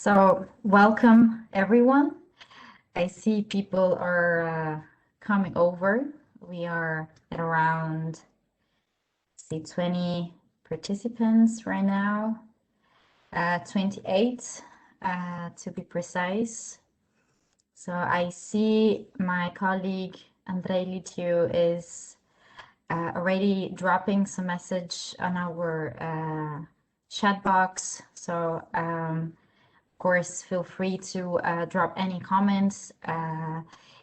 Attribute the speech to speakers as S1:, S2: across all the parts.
S1: So welcome everyone. I see people are coming over. We are at around, say, 20 participants right now, 28 to be precise. So I see my colleague Andrei Litiu is already dropping some message on our chat box. So of course, feel free to drop any comments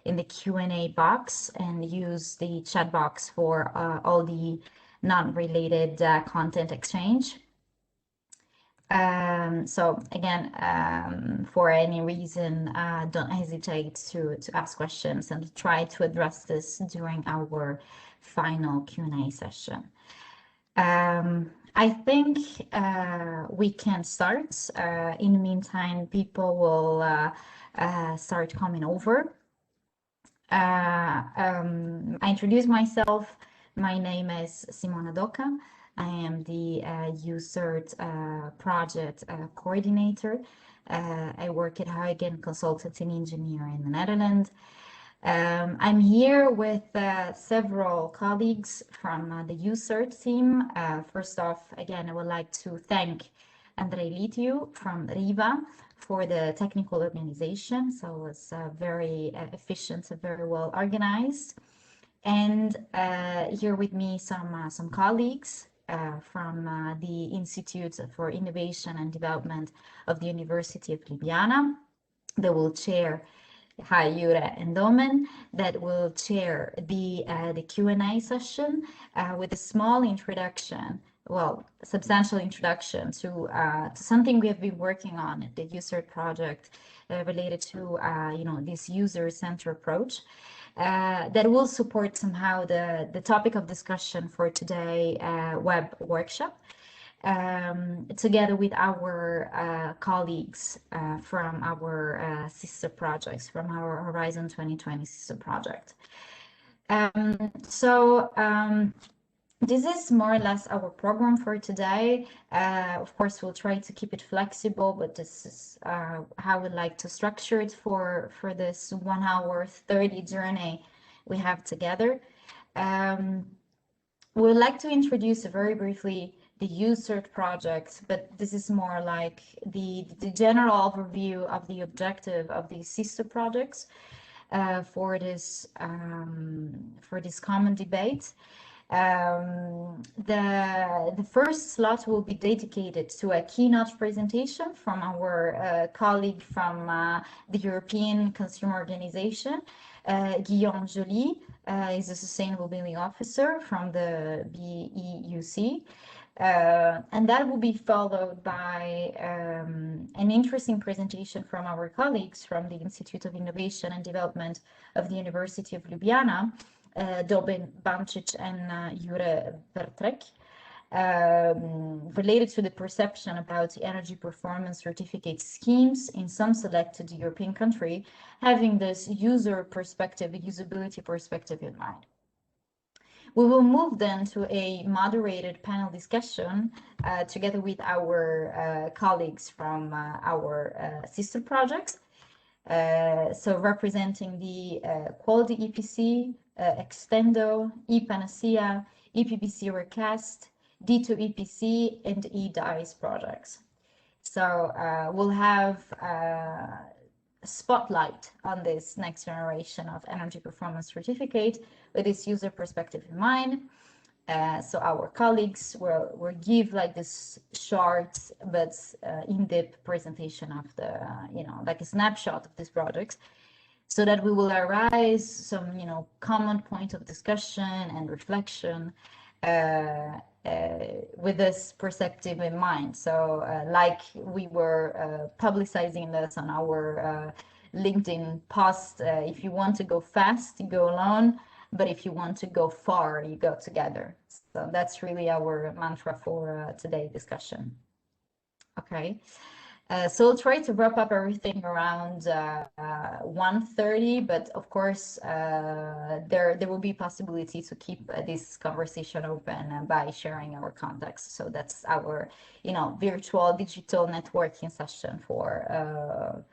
S1: in the Q&A box and use the chat box for all the non-related content exchange. So again, for any reason, don't hesitate to ask questions and try to address this during our final Q&A session. I think we can start. In the meantime, people will start coming over. I introduce myself. My name is Simona Doca. I am the UCERT project coordinator. I work at Huygen Consultancy Engineer in the Netherlands. I'm here with several colleagues from the UCERT team. First off, again, I would like to thank Andrei Litiu from RIVA for the technical organization. So it was very efficient and very well organized. And here with me some colleagues from the Institute for Innovation and Development of the University of Ljubljana. They will chair Jure and Domen, that will chair the Q&A session with a small introduction, well, substantial introduction to something we have been working on at the UCERT project related to this user-centered approach that will support somehow the topic of discussion for today web workshop. Together with our colleagues from our sister projects, from our Horizon 2020 sister project. This is more or less our program for today. Of course, we'll try to keep it flexible, but this is how we'd like to structure it for this 1 hour 30 journey we have together. We'd like to introduce very briefly the UCERT project, but this is more like the general overview of the objective of these sister projects for this common debate. The first slot will be dedicated to a keynote presentation from our colleague from the European Consumer Organization, Guillaume Joly, is a Sustainable Building Officer from the BEUC. And that will be followed by an interesting presentation from our colleagues from the Institute of Innovation and Development of the University of Ljubljana, Dobin Bamčić and Jure Vertrek, related to the perception about the energy performance certificate schemes in some selected European country, having this user perspective, the usability perspective in mind. We will move then to a moderated panel discussion together with our colleagues from our sister projects. So representing the Quality EPC, Extendo, ePanacea, EPBC Recast, D2 EPC, and eDICE projects. So we'll have a spotlight on this next generation of energy performance certificate with this user perspective in mind. So our colleagues will give like this short but in-depth presentation of the, like a snapshot of these projects, so that we will arise some, common point of discussion and reflection with this perspective in mind. So like we were publicizing this on our LinkedIn post, if you want to go fast, you go alone, but if you want to go far, you go together. So that's really our mantra for today's discussion. Okay. So I'll try to wrap up everything around 1:30, but of course there will be possibility to keep this conversation open by sharing our contacts. So that's our, virtual digital networking session for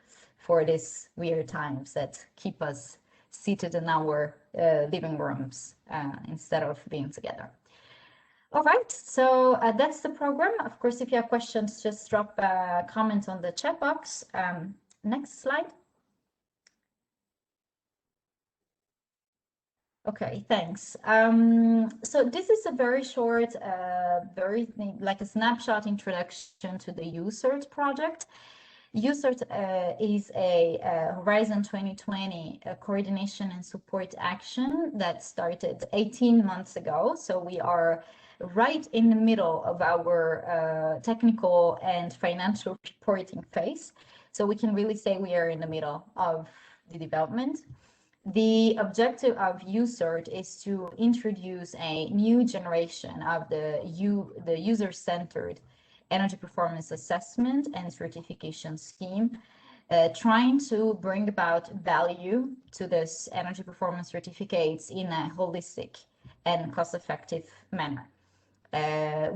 S1: these weird times that keep us seated in our living rooms instead of being together. All right, so that's the program. Of course, if you have questions, just drop a comment on the chat box. Next slide. Okay, thanks. So this is a very short, very like a snapshot introduction to the USERT project. USERT is a Horizon 2020 coordination and support action that started 18 months ago. So we are right in the middle of our technical and financial reporting phase. So we can really say we are in the middle of the development. The objective of USERT is to introduce a new generation of the user-centered energy performance assessment and certification scheme, trying to bring about value to this energy performance certificates in a holistic and cost-effective manner.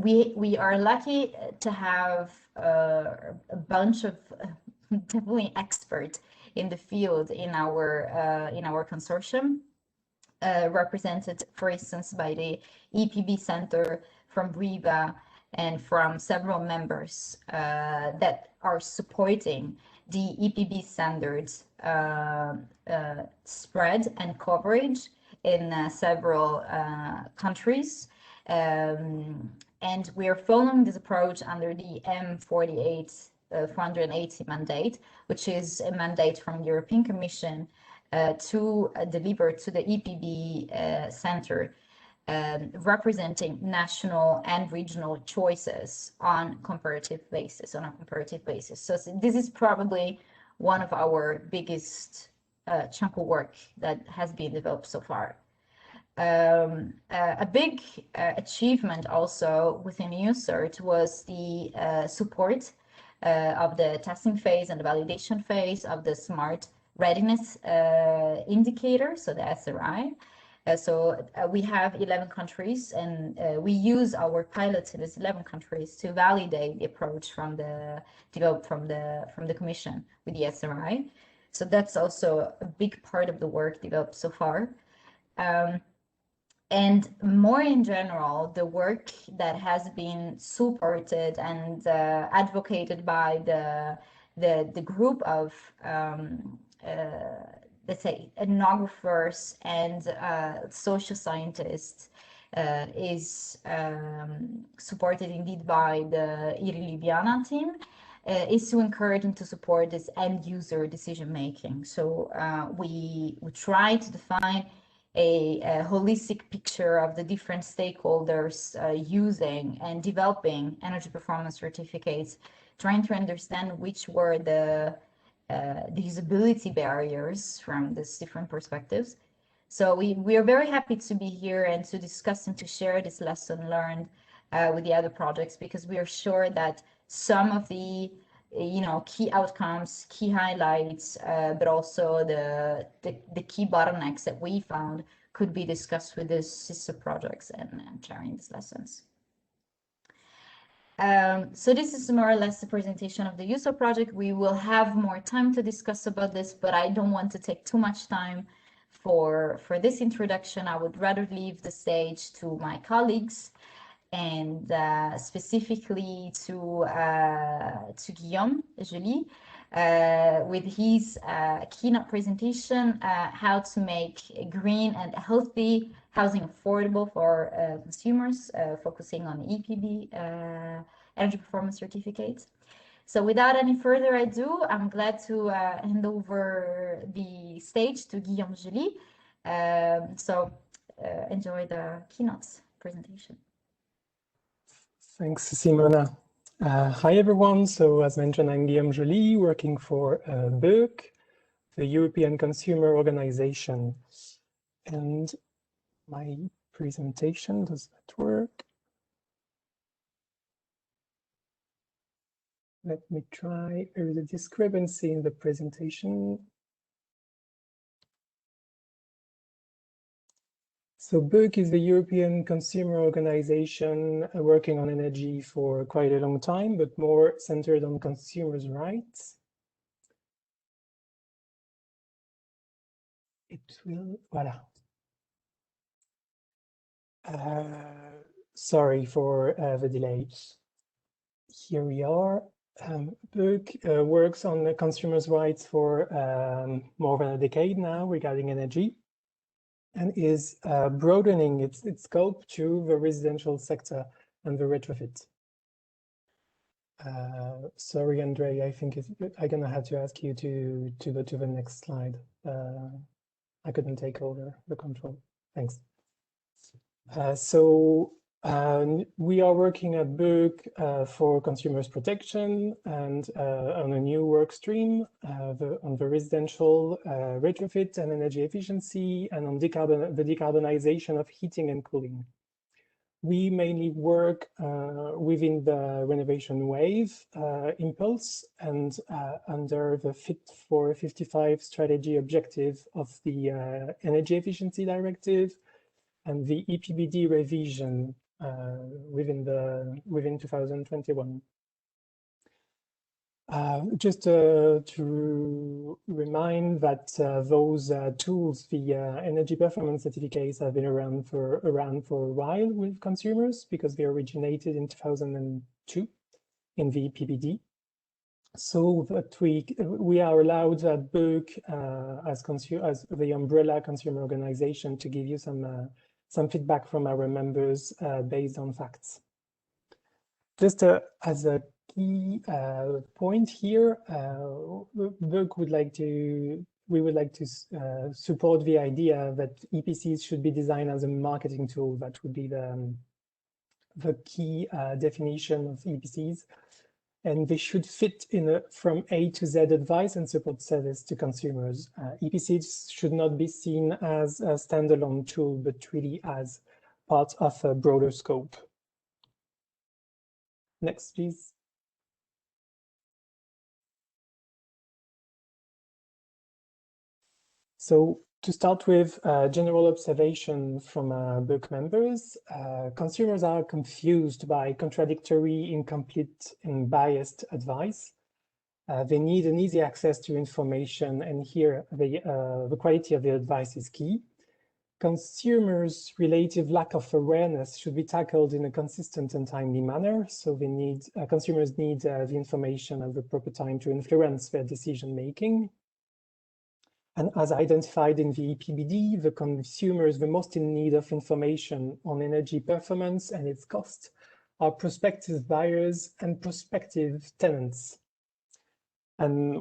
S1: We are lucky to have a bunch of definitely experts in the field in our consortium, represented, for instance, by the EPB Center from BRIVA and from several members that are supporting the EPB standards spread and coverage in several countries. And we are following this approach under the M48 480 mandate, which is a mandate from the European Commission to deliver to the EPB Center, representing national and regional choices on a comparative basis. So this is probably one of our biggest chunk of work that has been developed so far. A big achievement also within USERT was the support of the testing phase and the validation phase of the smart readiness indicator, so the SRI. We have 11 countries, and we use our pilots in these 11 countries to validate the approach developed from the Commission with the SRI. So that's also a big part of the work developed so far. And more in general, the work that has been supported and advocated by the group of let's say ethnographers and social scientists is supported indeed by the IRI-UL team, is to encourage and to support this end user decision making. So we try to define a holistic picture of the different stakeholders using and developing energy performance certificates, trying to understand which were the usability barriers from these different perspectives. So we are very happy to be here and to discuss and to share this lesson learned with the other projects, because we are sure that some of the key outcomes, key highlights, but also the key bottlenecks that we found could be discussed with the sister projects and sharing these lessons. So this is more or less the presentation of the user project. We will have more time to discuss about this, but I don't want to take too much time for this introduction. I would rather leave the stage to my colleagues, and specifically to Guillaume Joly with his keynote presentation, how to make green and healthy housing affordable for consumers, focusing on EPB energy performance certificates. So without any further ado, I'm glad to hand over the stage to Guillaume Joly. Enjoy the keynotes presentation.
S2: Thanks, Simona. Hi, everyone. So as mentioned, I'm Guillaume Joly, working for BEUC, the European Consumer Organization. And my presentation, does that work? Let me try. There is a discrepancy in the presentation. So BEUC is the European consumer organization working on energy for quite a long time, but more centered on consumers' rights. It will, voilà. Sorry for the delay. Here we are. BEUC works on the consumers' rights for more than a decade now regarding energy, and is broadening its scope to the residential sector and the retrofit. Sorry, Andre, I think I'm gonna have to ask you to go to the next slide. I couldn't take over the control. Thanks. We are working at BEUC for consumers protection and on a new work stream on the residential retrofit and energy efficiency, and on the decarbonization of heating and cooling. We mainly work within the renovation wave impulse and under the Fit for 55 strategy objective of the Energy Efficiency Directive and the EPBD revision within 2021. Just to remind that those tools, the energy performance certificates, have been around for a while with consumers because they originated in 2002 in the EPBD. So that we are allowed at BEUC as the umbrella consumer organization to give you some feedback from our members based on facts. Just as a key point here, BEUC we would like to support the idea that EPCs should be designed as a marketing tool. That would be the key definition of EPCs, and they should fit in from A to Z advice and support service to consumers. EPCs should not be seen as a standalone tool, but really as part of a broader scope. Next, please. So to start with, general observation from BEUC members, consumers are confused by contradictory, incomplete, and biased advice. They need an easy access to information, and here the quality of the advice is key. Consumers' relative lack of awareness should be tackled in a consistent and timely manner. So consumers need the information at the proper time to influence their decision making. And as identified in the EPBD, the consumers the most in need of information on energy performance and its cost are prospective buyers and prospective tenants. And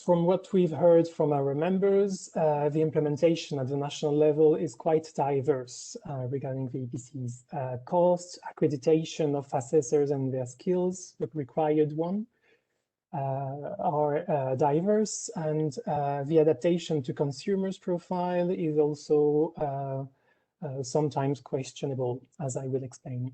S2: from what we've heard from our members, the implementation at the national level is quite diverse regarding the EPCs. Cost, accreditation of assessors and their skills, the required one, are diverse, and the adaptation to consumers' profile is also sometimes questionable, as I will explain.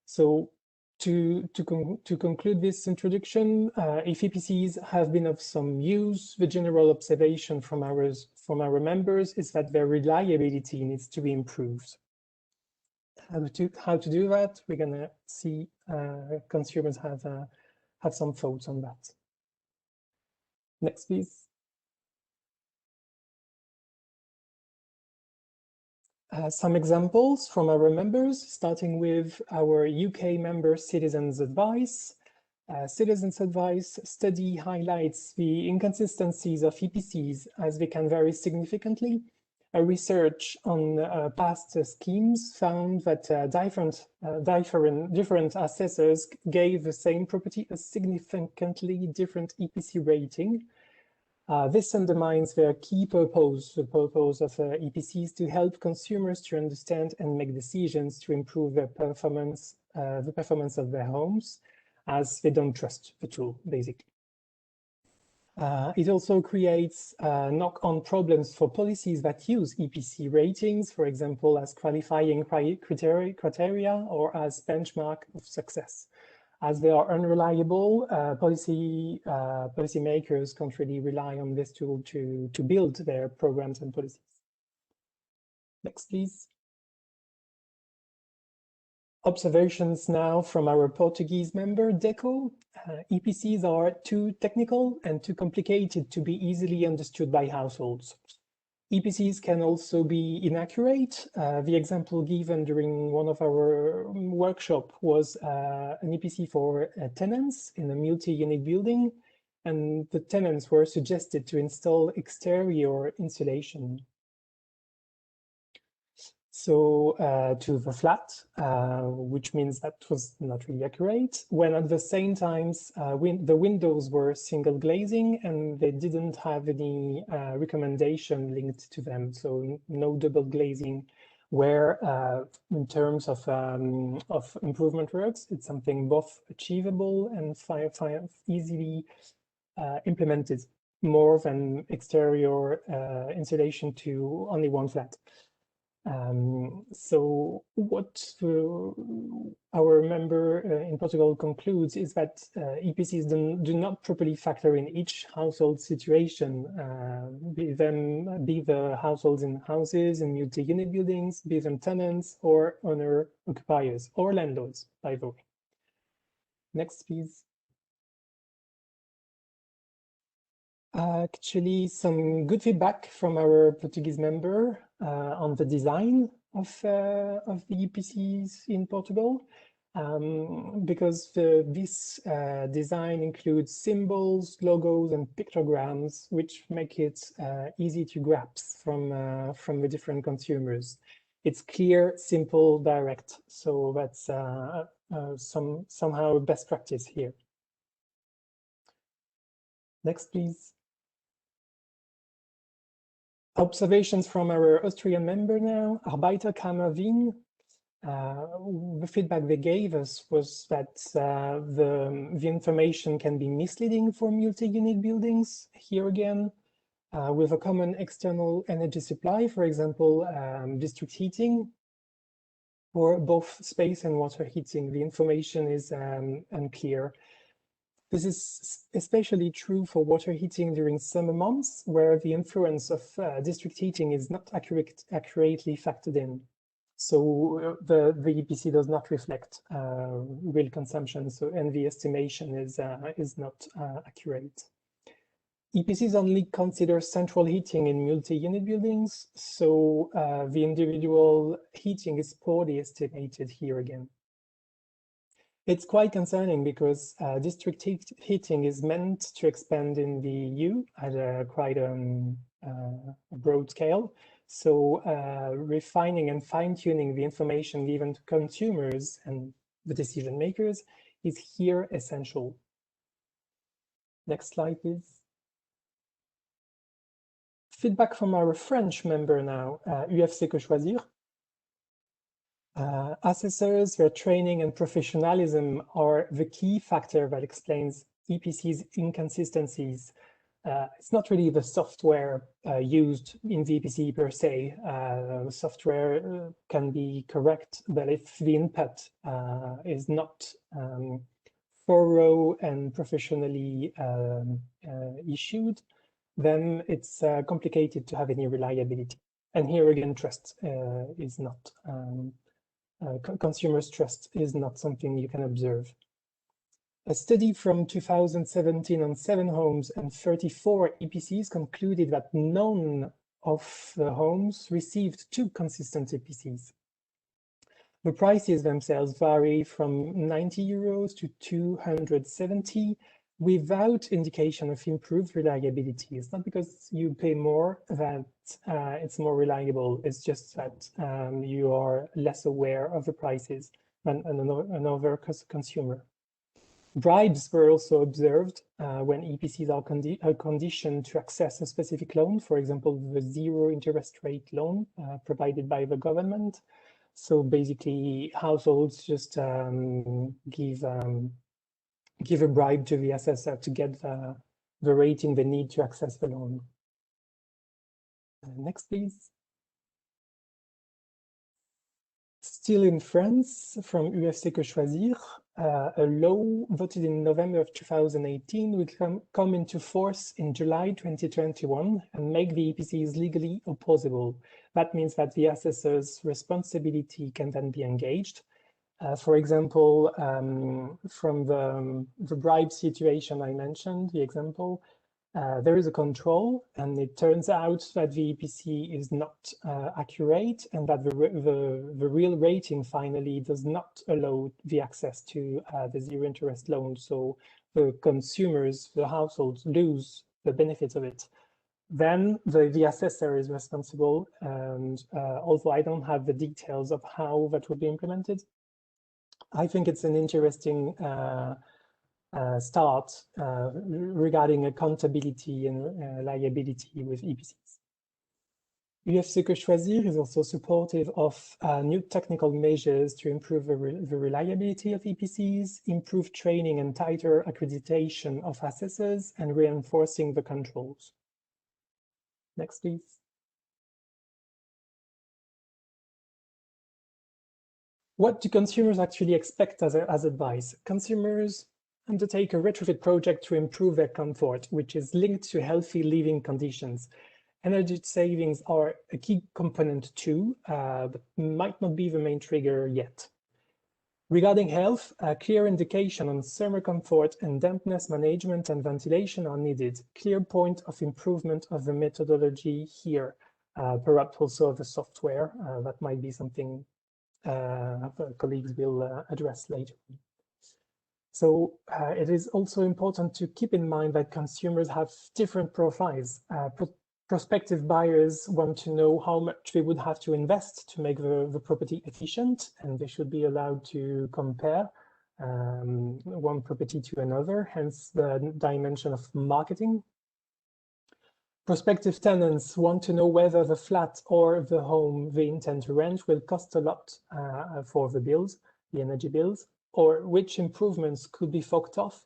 S2: So to conclude this introduction, if EPCs have been of some use, the general observation from our members is that their reliability needs to be improved. How to do that? We're gonna see consumers have some thoughts on that. Next, please. Some examples from our members, starting with our UK member Citizens Advice. Citizens Advice study highlights the inconsistencies of EPCs as they can vary significantly. A research on past schemes found that different assessors gave the same property a significantly different EPC rating. This undermines their key purpose, the purpose of EPCs, to help consumers to understand and make decisions to improve their performance, the performance of their homes, as they don't trust the tool, basically. It also creates knock-on problems for policies that use EPC ratings, for example, as qualifying criteria or as benchmark of success. As they are unreliable, policymakers can't really rely on this tool to build their programs and policies. Next, please. Observations now from our Portuguese member, DECO. EPCs are too technical and too complicated to be easily understood by households. EPCs can also be inaccurate. The example given during one of our workshop was an EPC for tenants in a multi-unit building, and the tenants were suggested to install exterior insulation. So to the flat, which means that was not really accurate, when at the same time the windows were single glazing and they didn't have any recommendation linked to them, so no double glazing, where in terms of improvement works, it's something both achievable and easily implemented, more than exterior insulation to only one flat. So what our member in Portugal concludes is that EPCs do not properly factor in each household situation, be the households in houses, in multi-unit buildings, be them tenants or owner-occupiers or landlords, by the way. Next, please. Actually, some good feedback from our Portuguese member on the design of the EPCs in Portugal, because this design includes symbols, logos, and pictograms, which make it easy to grasp from the different consumers. It's clear, simple, direct, so that's somehow best practice here. Next, please. Observations from our Austrian member now, Arbeiterkammer Wien. The feedback they gave us was that the information can be misleading for multi-unit buildings. Here again, with a common external energy supply, for example, district heating, or both space and water heating, the information is unclear. This is especially true for water heating during summer months, where the influence of district heating is not accurately factored in. So the EPC does not reflect real consumption, so and the estimation is not accurate. EPCs only consider central heating in multi-unit buildings, so the individual heating is poorly estimated here again. It's quite concerning because district heating is meant to expand in the EU at a quite broad scale. So refining and fine-tuning the information given to consumers and the decision makers is here essential. Next slide, please. Feedback from our French member now, UFC Que Choisir. Assessors, their training and professionalism are the key factor that explains EPC's inconsistencies. It's not really the software used in the EPC per se. Software can be correct, but if the input is not thorough and professionally issued, then it's complicated to have any reliability. And here again, trust is not consumers' trust is not something you can observe. A study from 2017 on 7 homes and 34 EPCs concluded that none of the homes received 2 consistent EPCs. The prices themselves vary from 90 euros to 270 without indication of improved reliability. It's not because you pay more that it's more reliable. It's just that you are less aware of the prices than another consumer. Bribes were also observed when EPCs are conditioned to access a specific loan, for example, the zero interest rate loan provided by the government. So basically, households just give a bribe to the assessor to get the rating they need to access the loan. Next, please. Still in France, from UFC Que Choisir, a law voted in November of 2018 will come into force in July 2021 and make the EPCs legally opposable. That means that the assessor's responsibility can then be engaged. For example, from the bribe situation I mentioned, the example, there is a control, and it turns out that the EPC is not accurate, and that the real rating finally does not allow the access to the zero interest loan. So the consumers, the households, lose the benefits of it. Then the assessor is responsible, and although I don't have the details of how that will be implemented, I think it's an interesting start regarding accountability and liability with EPCs. UFC Que Choisir is also supportive of new technical measures to improve the reliability of EPCs, improve training and tighter accreditation of assessors, and reinforcing the controls. Next, please. What do consumers actually expect as advice? Consumers undertake a retrofit project to improve their comfort, which is linked to healthy living conditions. Energy savings are a key component too, but might not be the main trigger yet. Regarding health, a clear indication on summer comfort and dampness management and ventilation are needed. Clear point of improvement of the methodology here, perhaps also the software. That might be something colleagues will address later. So it is also important to keep in mind that consumers have different profiles. Prospective buyers want to know how much they would have to invest to make the property efficient, and they should be allowed to compare one property to another, hence the dimension of marketing. Prospective tenants want to know whether the flat or the home they intend to rent will cost a lot for the bills, the energy bills, or which improvements could be forked off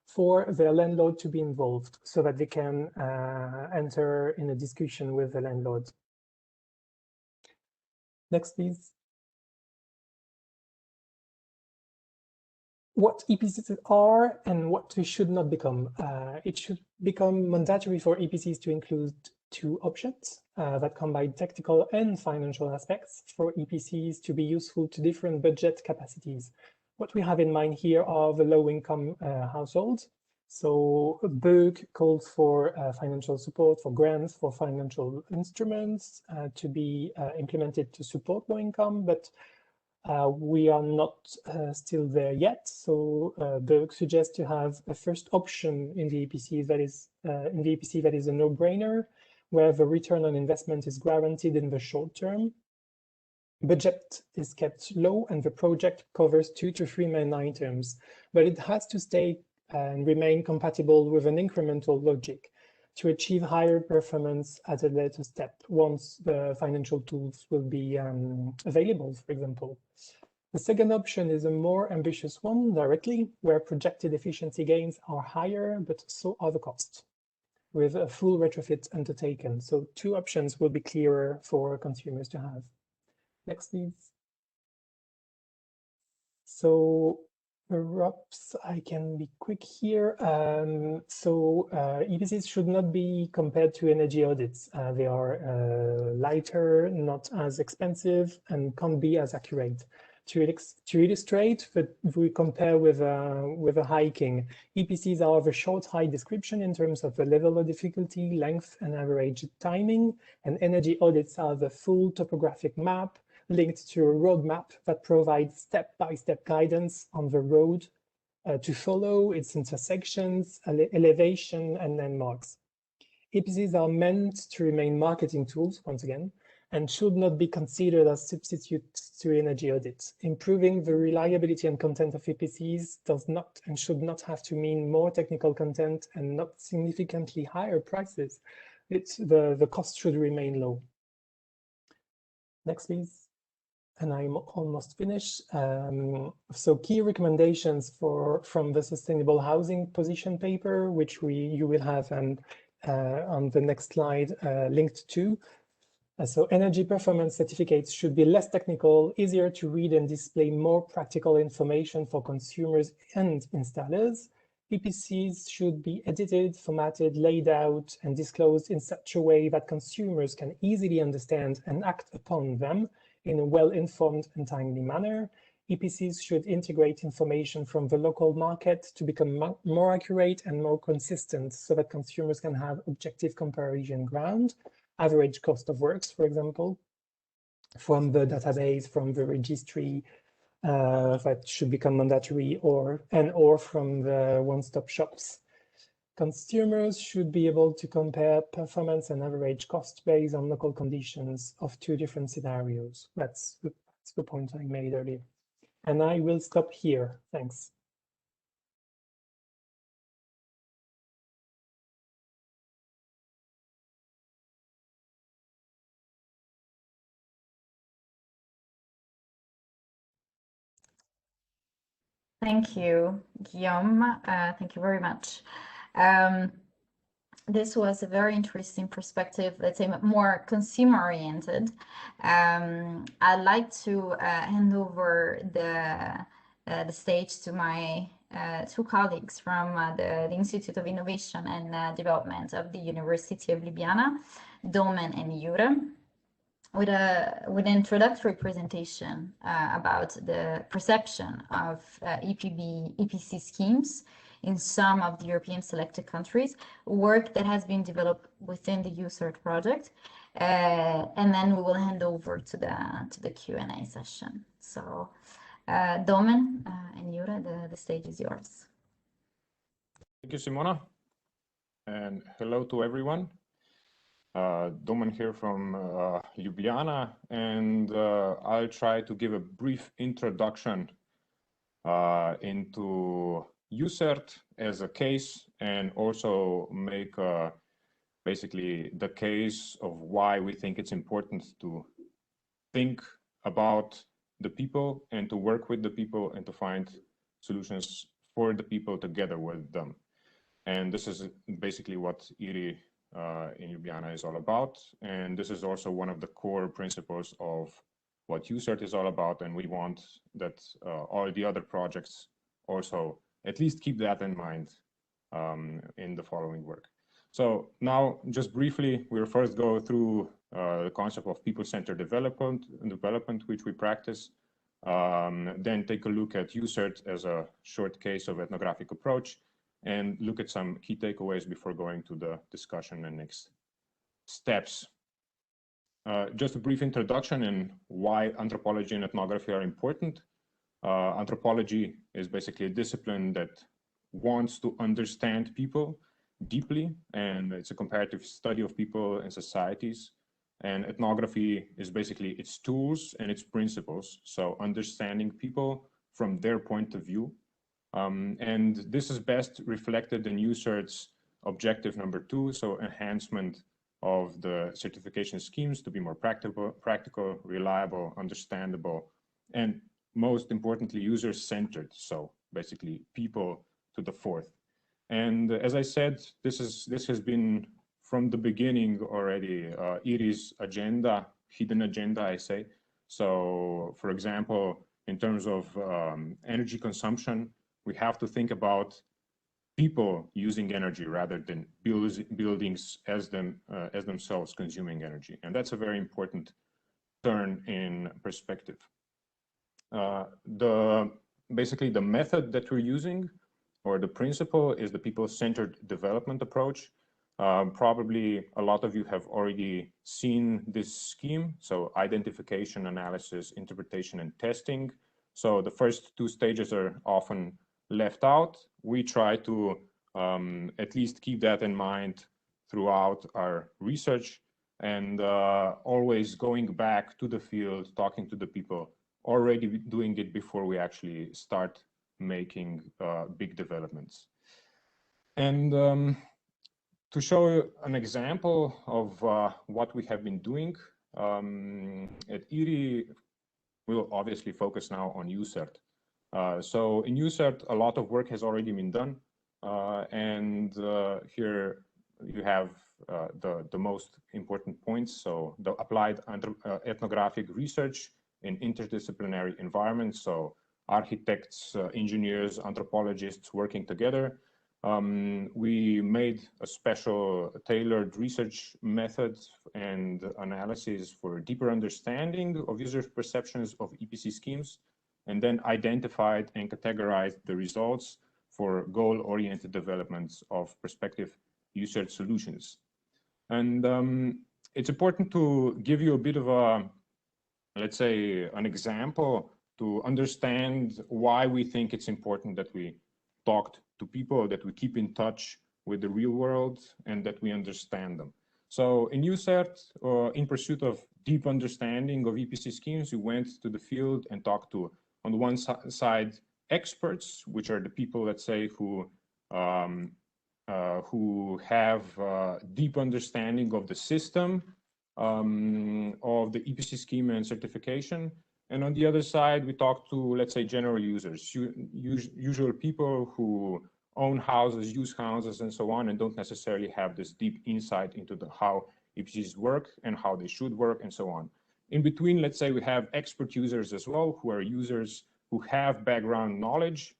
S2: for their landlord to be involved so that they can enter in a discussion with the landlord. Next, please. What EPCs are and what they should not become. It should become mandatory for EPCs to include two options that combine technical and financial aspects for EPCs to be useful to different budget capacities. What we have in mind here are the low-income households. So BEUC calls for financial support, for grants, for financial instruments to be implemented to support low income, but we are not still there yet. So BEUC suggests to have a first option in the EPC that is a no-brainer, where the return on investment is guaranteed in the short term. Budget is kept low and the project covers 2 to 3 main items, but it has to stay and remain compatible with an incremental logic to achieve higher performance at a later step once the financial tools will be available, for example. The second option is a more ambitious one directly, where projected efficiency gains are higher, but so are the costs, with a full retrofit undertaken. So two options will be clearer for consumers to have. Next, please. So perhaps I can be quick here. EPCs should not be compared to energy audits. They are lighter, not as expensive, and can't be as accurate. To illustrate that we compare with a hiking, EPCs are of a short high description in terms of the level of difficulty, length, and average timing, and energy audits are the full topographic map linked to a roadmap that provides step-by-step guidance on the road to follow, its intersections, elevation, and landmarks. EPCs are meant to remain marketing tools, once again, and should not be considered as substitutes to energy audits. Improving the reliability and content of EPCs does not and should not have to mean more technical content and not significantly higher prices. The cost should remain low. Next, please. And I'm almost finished. So key recommendations from the Sustainable Housing Position paper, which you will have on the next slide linked to. So energy performance certificates should be less technical, easier to read, and display more practical information for consumers and installers. EPCs should be edited, formatted, laid out, and disclosed in such a way that consumers can easily understand and act upon them in a well-informed and timely manner. EPCs should integrate information from the local market to become more accurate and more consistent so that consumers can have objective comparison ground, average cost of works, for example, from the database, from the registry, that should become mandatory, or from the one-stop shops. Consumers should be able to compare performance and average cost based on local conditions of two different scenarios. That's the point I made earlier. And I will stop here. Thanks.
S1: Thank you, Guillaume. Thank you very much. This was a very interesting perspective, let's say more consumer-oriented. I'd like to hand over the stage to my two colleagues from the Institute of Innovation and Development of the University of Ljubljana, Domen and Jure, with an introductory presentation about the perception of EPC schemes in some of the European selected countries, work that has been developed within the UCERT project, and then we will hand over to the Q&A session. So, Domen and Jure, the stage is yours.
S3: Thank you, Simona, and hello to everyone. Domen here from Ljubljana, and I'll try to give a brief introduction into UCERT as a case, and also make basically the case of why we think it's important to think about the people and to work with the people and to find solutions for the people together with them. And this is basically what IRI in Ljubljana is all about. And this is also one of the core principles of what UCERT is all about. And we want that all the other projects also at least keep that in mind in the following work. So now, just briefly, we'll first go through the concept of people-centered development, which we practice. Then take a look at UCERT as a short case of ethnographic approach, and look at some key takeaways before going to the discussion and next steps. Just a brief introduction and why anthropology and ethnography are important. Anthropology is basically a discipline that wants to understand people deeply, and it's a comparative study of people and societies. And ethnography is basically its tools and its principles, so understanding people from their point of view. And this is best reflected in UCERT's objective number 2, so enhancement of the certification schemes to be more practical, reliable, understandable, and most importantly, user-centered, so basically people to the fourth. And as I said, this has been from the beginning already IRI's agenda, hidden agenda, I say. So, for example, in terms of energy consumption, we have to think about people using energy rather than buildings as themselves consuming energy. And that's a very important turn in perspective. Basically, the method that we're using, or the principle, is the people-centered development approach. Probably a lot of you have already seen this scheme. So identification, analysis, interpretation, and testing. So the first 2 stages are often left out. We try to at least keep that in mind throughout our research, and always going back to the field, talking to the people, already doing it before we actually start making big developments. And to show an example of what we have been doing, at IRI, we'll obviously focus now on UCERT. So in UCERT, a lot of work has already been done. And here, you have the most important points. So the applied ethnographic research in interdisciplinary environments. So architects, engineers, anthropologists working together. We made a special tailored research method and analysis for deeper understanding of user perceptions of EPC schemes, and then identified and categorized the results for goal-oriented developments of prospective user solutions. And it's important to give you a bit of a, let's say, an example to understand why we think it's important that we talk to people, that we keep in touch with the real world, and that we understand them. So in UCERT, in pursuit of deep understanding of EPC schemes, we went to the field and talked to, on the one side, experts, which are the people, let's say, who have deep understanding of the system, of the EPC scheme and certification. And on the other side, we talk to, let's say, general users, usual people who own houses, use houses, and so on, and don't necessarily have this deep insight into how EPCs work and how they should work, and so on. In between, let's say, we have expert users as well, who are users who have background knowledge,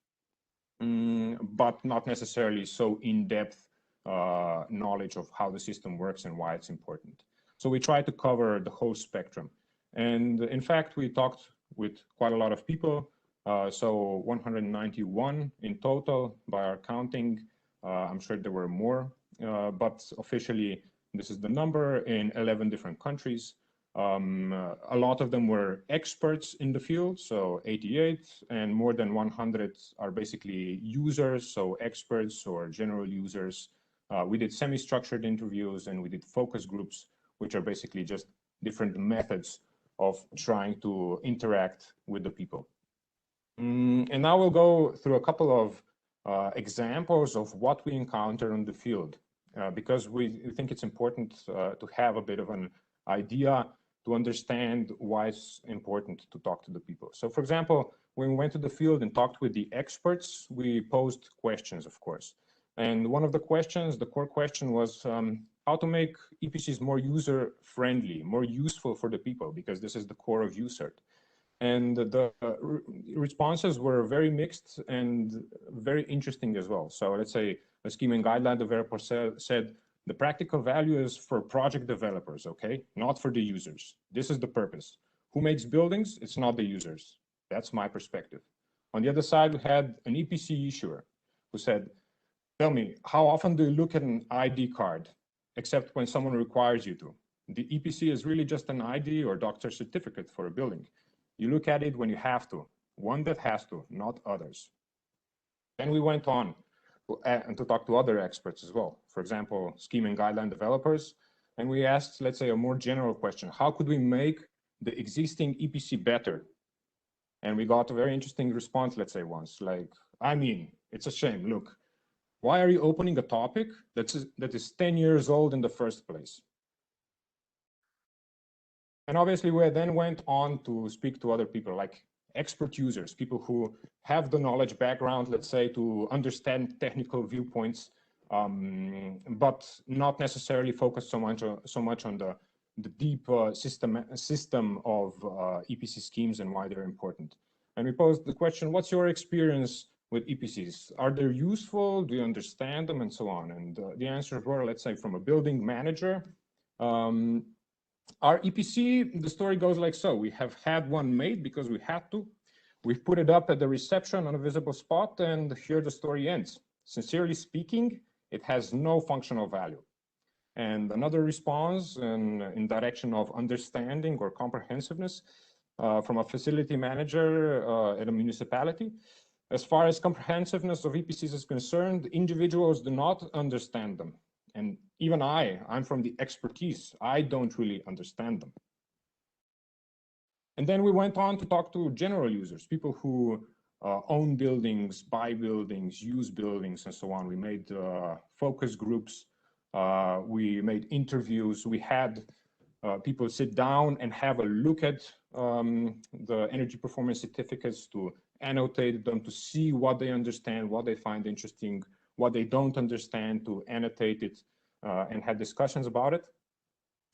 S3: but not necessarily so in-depth knowledge of how the system works and why it's important. So we try to cover the whole spectrum. And in fact, we talked with quite a lot of people. So 191 in total by our counting. I'm sure there were more, but officially this is the number in 11 different countries. A lot of them were experts in the field, so 88, and more than 100 are basically users, so experts or general users. We did semi-structured interviews and we did focus groups, which are basically just different methods of trying to interact with the people. And now we'll go through a couple of examples of what we encounter in the field, because we think it's important to have a bit of an idea to understand why it's important to talk to the people. So for example, when we went to the field and talked with the experts, we posed questions, of course. And one of the questions, the core question was how to make EPCs more user-friendly, more useful for the people, because this is the core of UCERT. And the responses were very mixed and very interesting as well. So let's say a scheme and guideline developer said, the practical value is for project developers, okay? Not for the users. This is the purpose. Who makes buildings? It's not the users. That's my perspective. On the other side, we had an EPC issuer who said, tell me, how often do you look at an ID card, except when someone requires you to? The EPC is really just an ID or doctor's certificate for a building. You look at it when you have to, one that has to, not others. Then we went on to talk to other experts as well. For example, scheme and guideline developers. And we asked, let's say, a more general question. How could we make the existing EPC better? And we got a very interesting response, let's say once, like, I mean, it's a shame, look, why are you opening a topic that is 10 years old in the first place? And obviously, we then went on to speak to other people, like expert users, people who have the knowledge background, let's say, to understand technical viewpoints, but not necessarily focus so much on the deep system of EPC schemes and why they're important. And we posed the question, what's your experience with EPCs? Are they useful? Do you understand them? And so on. And the answers were, let's say, from a building manager, our EPC, the story goes like so. We have had one made because we had to. We've put it up at the reception on a visible spot, and here the story ends. Sincerely speaking, it has no functional value. And another response in direction of understanding or comprehensiveness from a facility manager at a municipality. As far as comprehensiveness of EPCs is concerned, individuals do not understand them. And even I'm from the expertise. I don't really understand them. And then we went on to talk to general users, people who own buildings, buy buildings, use buildings, and so on. We made focus groups. We made interviews. We had people sit down and have a look at the energy performance certificates, to annotate them, to see what they understand, what they find interesting, what they don't understand, to annotate it. and had discussions about it,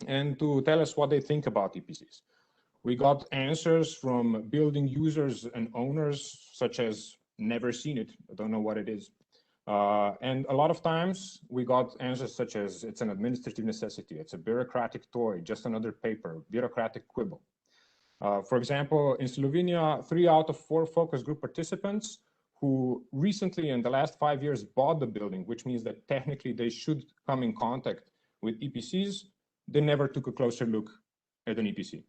S3: and to tell us what they think about EPCs. We got answers from building users and owners, such as never seen it, I don't know what it is. And a lot of times we got answers such as it's an administrative necessity, it's a bureaucratic toy, just another paper, bureaucratic quibble. For example, in Slovenia, 3 out of 4 focus group participants who recently in the last 5 years bought the building, which means that technically they should come in contact with EPCs, they never took a closer look at an EPC.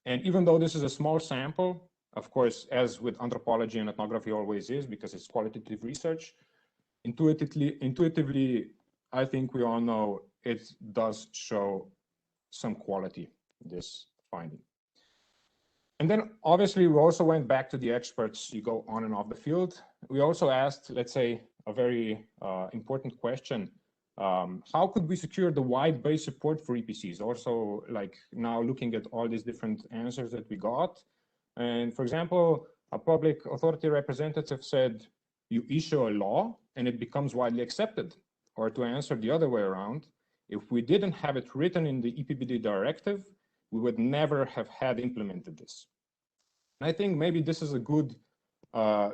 S3: And even though this is a small sample, of course, as with anthropology and ethnography always is, because it's qualitative research, intuitively, I think we all know it does show some quality, this finding. And then obviously we also went back to the experts. You go on and off the field. We also asked, let's say, a very important question. How could we secure the wide-based support for EPCs? Also, like now looking at all these different answers that we got. And for example, a public authority representative said, you issue a law and it becomes widely accepted. Or to answer the other way around, if we didn't have it written in the EPBD directive, we would never have had implemented this. And I think maybe this is a good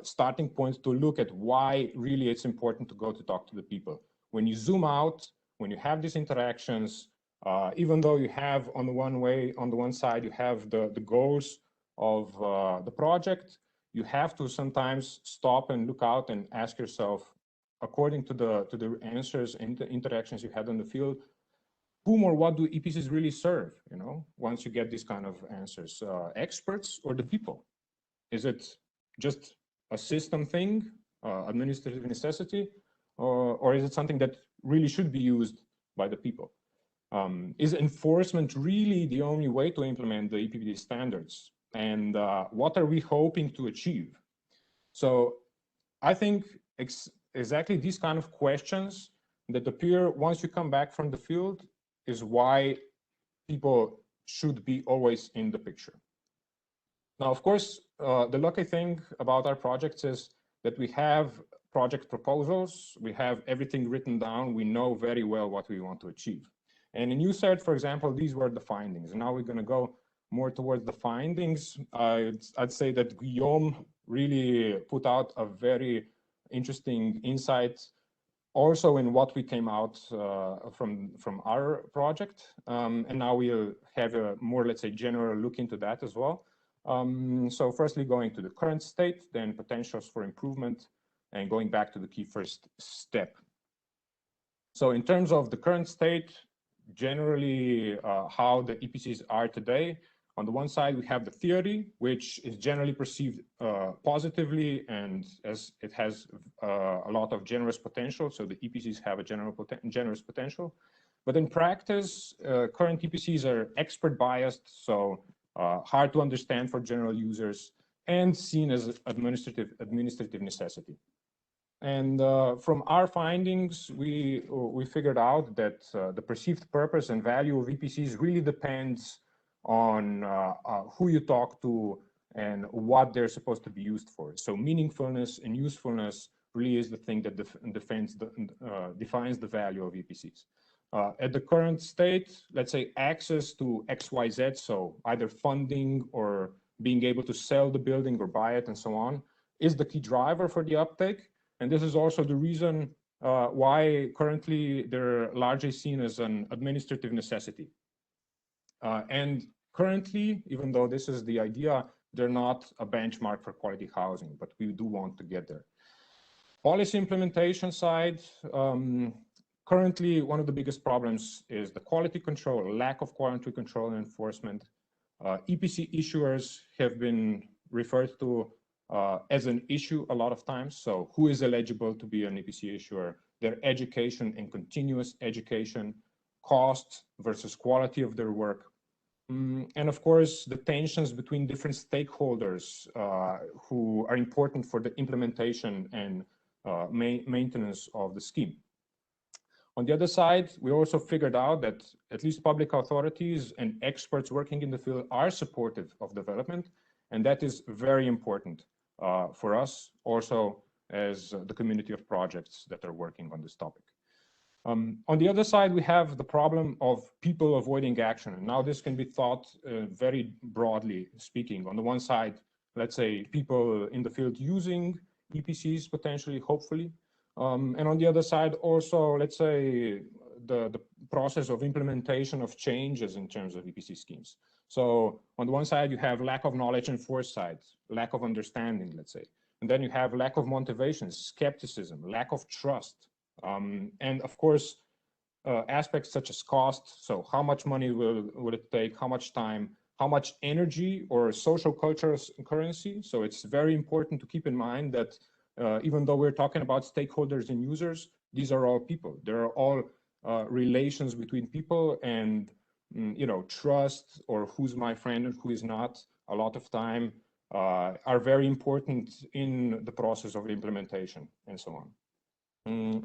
S3: starting point to look at why really it's important to go to talk to the people. When you zoom out, when you have these interactions, even though you have on the one side, you have the goals of the project, you have to sometimes stop and look out and ask yourself, according to the answers and the interactions you had on the field, whom or what do EPCs really serve? You know, once you get these kind of answers, experts or the people? Is it just a system thing, administrative necessity, or is it something that really should be used by the people? Is enforcement really the only way to implement the EPBD standards? And what are we hoping to achieve? So I think exactly these kind of questions that appear once you come back from the field is why people should be always in the picture. Now, of course, the lucky thing about our projects is that we have project proposals, we have everything written down, we know very well what we want to achieve. And in UCERT, for example, these were the findings. And now we're going to go more towards the findings. I'd say that Guillaume really put out a very interesting insight also in what we came out from our project. And now we'll have a more, let's say, general look into that as well. So firstly, going to the current state, then potentials for improvement, and going back to the key first step. So in terms of the current state, generally how the EPCs are today, on the one side, we have the theory, which is generally perceived positively, and as it has a lot of generous potential. So the EPCs have a generous potential. But in practice, current EPCs are expert biased, so hard to understand for general users, and seen as administrative necessity. And from our findings, we figured out that the perceived purpose and value of EPCs really depends on who you talk to and what they're supposed to be used for. So meaningfulness and usefulness really is the thing that defines the value of EPCs. At the current state, let's say access to XYZ, so either funding or being able to sell the building or buy it and so on, is the key driver for the uptake. And this is also the reason why currently they're largely seen as an administrative necessity. And currently, even though this is the idea, they're not a benchmark for quality housing, but we do want to get there. Policy implementation side, currently one of the biggest problems is the quality control, lack of quality control and enforcement. EPC issuers have been referred to as an issue a lot of times. So who is eligible to be an EPC issuer, their education and continuous education, cost versus quality of their work. And of course, the tensions between different stakeholders who are important for the implementation and maintenance of the scheme. On the other side, we also figured out that at least public authorities and experts working in the field are supportive of development, and that is very important for us also as the community of projects that are working on this topic. On the other side, we have the problem of people avoiding action. And now this can be thought very broadly speaking. On the one side, let's say people in the field using EPCs potentially, hopefully. And on the other side, also, let's say the process of implementation of changes in terms of EPC schemes. So on the one side, you have lack of knowledge and foresight, lack of understanding, let's say. And then you have lack of motivation, skepticism, lack of trust. And of course, aspects such as cost. So how much money will it take? How much time? How much energy or social culture currency? So it's very important to keep in mind that even though we're talking about stakeholders and users, these are all people. There are all relations between people, and you know, trust or who's my friend and who is not, a lot of time are very important in the process of implementation and so on.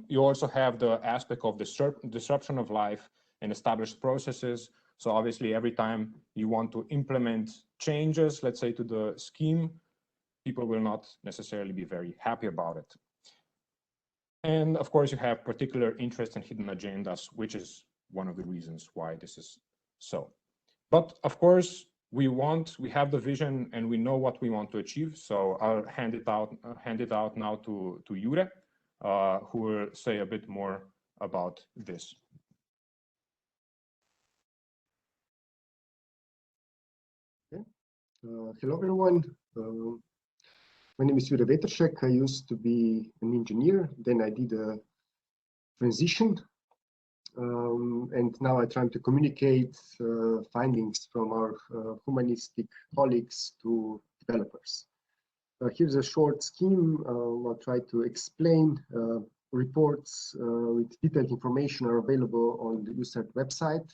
S3: You also have the aspect of disruption of life and established processes. So obviously, every time you want to implement changes, let's say to the scheme, people will not necessarily be very happy about it. And of course, you have particular interests and hidden agendas, which is one of the reasons why this is so. But of course, we have the vision and we know what we want to achieve. So I'll hand it out now to Jure, who will say a bit more about this.
S4: Okay. Hello, everyone. My name is Jure Veteršek. I used to be an engineer. Then I did a transition. And now I try to communicate findings from our humanistic colleagues to developers. Here's a short scheme. I'll try to explain. Reports with detailed information are available on the USART website.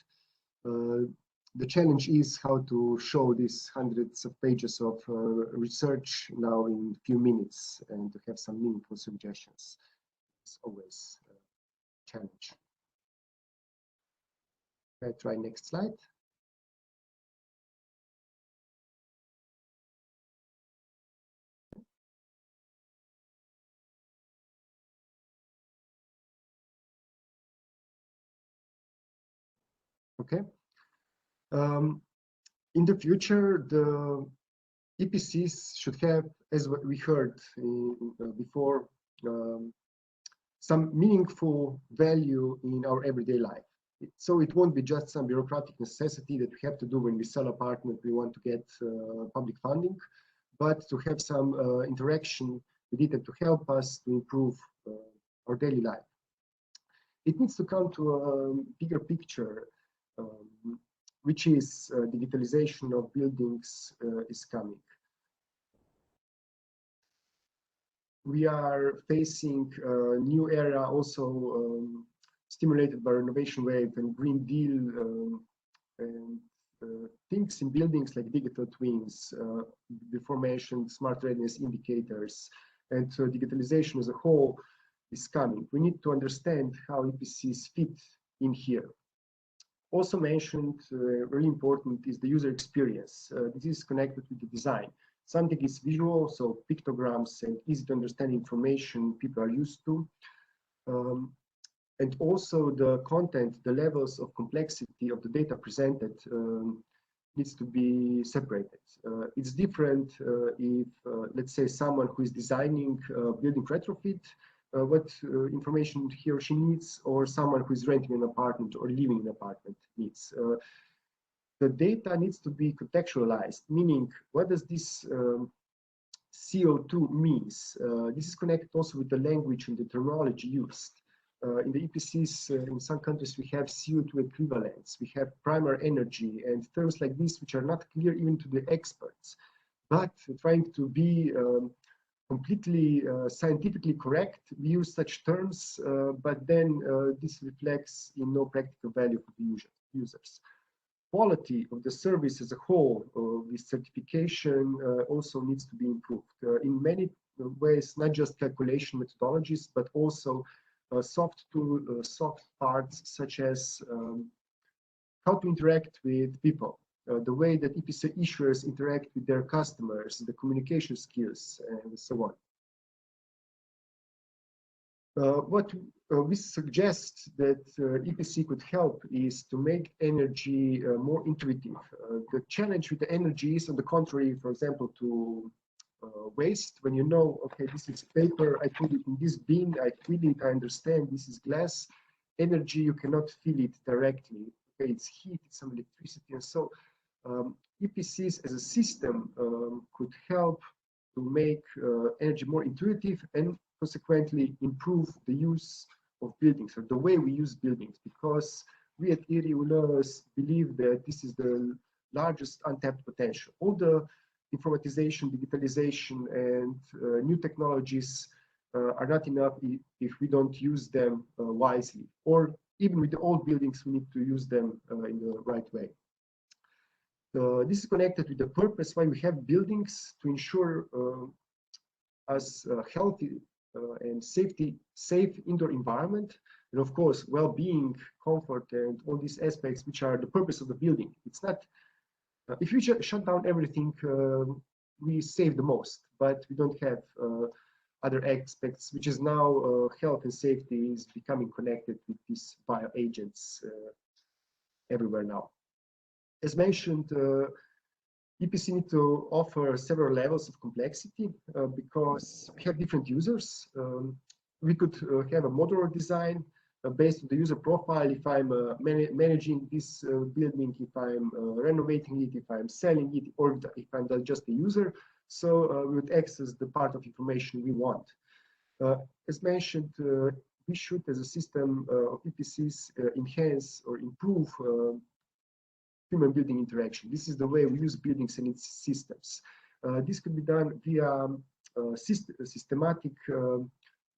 S4: The challenge is how to show these hundreds of pages of research now in a few minutes and to have some meaningful suggestions. It's always a challenge. I try next slide. Okay. In the future, the EPCs should have, as we heard before, some meaningful value in our everyday life. So it won't be just some bureaucratic necessity that we have to do when we sell an apartment, we want to get public funding, but to have some interaction with it and to help us to improve our daily life. It needs to come to a bigger picture, which is digitalization of buildings is coming. We are facing a new era also stimulated by renovation wave and Green Deal and things in buildings like digital twins, before mentioned smart readiness indicators, and digitalization as a whole is coming. We need to understand how EPCs fit in here. Also mentioned, really important, is the user experience. This is connected with the design. Something is visual, so pictograms and easy to understand information people are used to. And also the content, the levels of complexity of the data presented needs to be separated. It's different if, let's say, someone who is designing building retrofit, what information he or she needs, or someone who is renting an apartment or living in an apartment needs. The data needs to be contextualized, meaning what does this CO2 means? This is connected also with the language and the terminology used. In the EPCs, in some countries, we have CO2 equivalents, we have primary energy, and terms like this, which are not clear even to the experts. But trying to be completely scientifically correct, we use such terms, but then this reflects in no practical value for the users. Quality of the service as a whole, with certification, also needs to be improved in many ways, not just calculation methodologies, but also soft parts such as how to interact with people, the way that EPC issuers interact with their customers, the communication skills, and so on. What we suggest that EPC could help is to make energy more intuitive. The challenge with the energy is, on the contrary, for example, to waste. When you know, okay, this is paper, I put it in this bin, I feel it, I understand this is glass. Energy, you cannot feel it directly. Okay, it's heat, it's some electricity, and so EPCs as a system could help to make energy more intuitive and consequently improve the use of buildings, or the way we use buildings, because we at IRI-UL believe that this is the largest untapped potential. All the informatization, digitalization, and new technologies are not enough if we don't use them wisely. Or even with the old buildings, we need to use them in the right way. This is connected with the purpose why we have buildings, to ensure us healthy and safe indoor environment, and of course well-being, comfort, and all these aspects which are the purpose of the building. It's not if you shut down everything, we save the most, but we don't have other aspects, which is now health and safety is becoming connected with these bioagents everywhere now. As mentioned, EPC need to offer several levels of complexity because we have different users. We could have a modular design based on the user profile. If I'm managing this building, if I'm renovating it, if I'm selling it, or if I'm just a user, so we would access the part of information we want. As mentioned, we should, as a system of EPCs, enhance or improve human building interaction. This is the way we use buildings and its systems. This could be done via systematic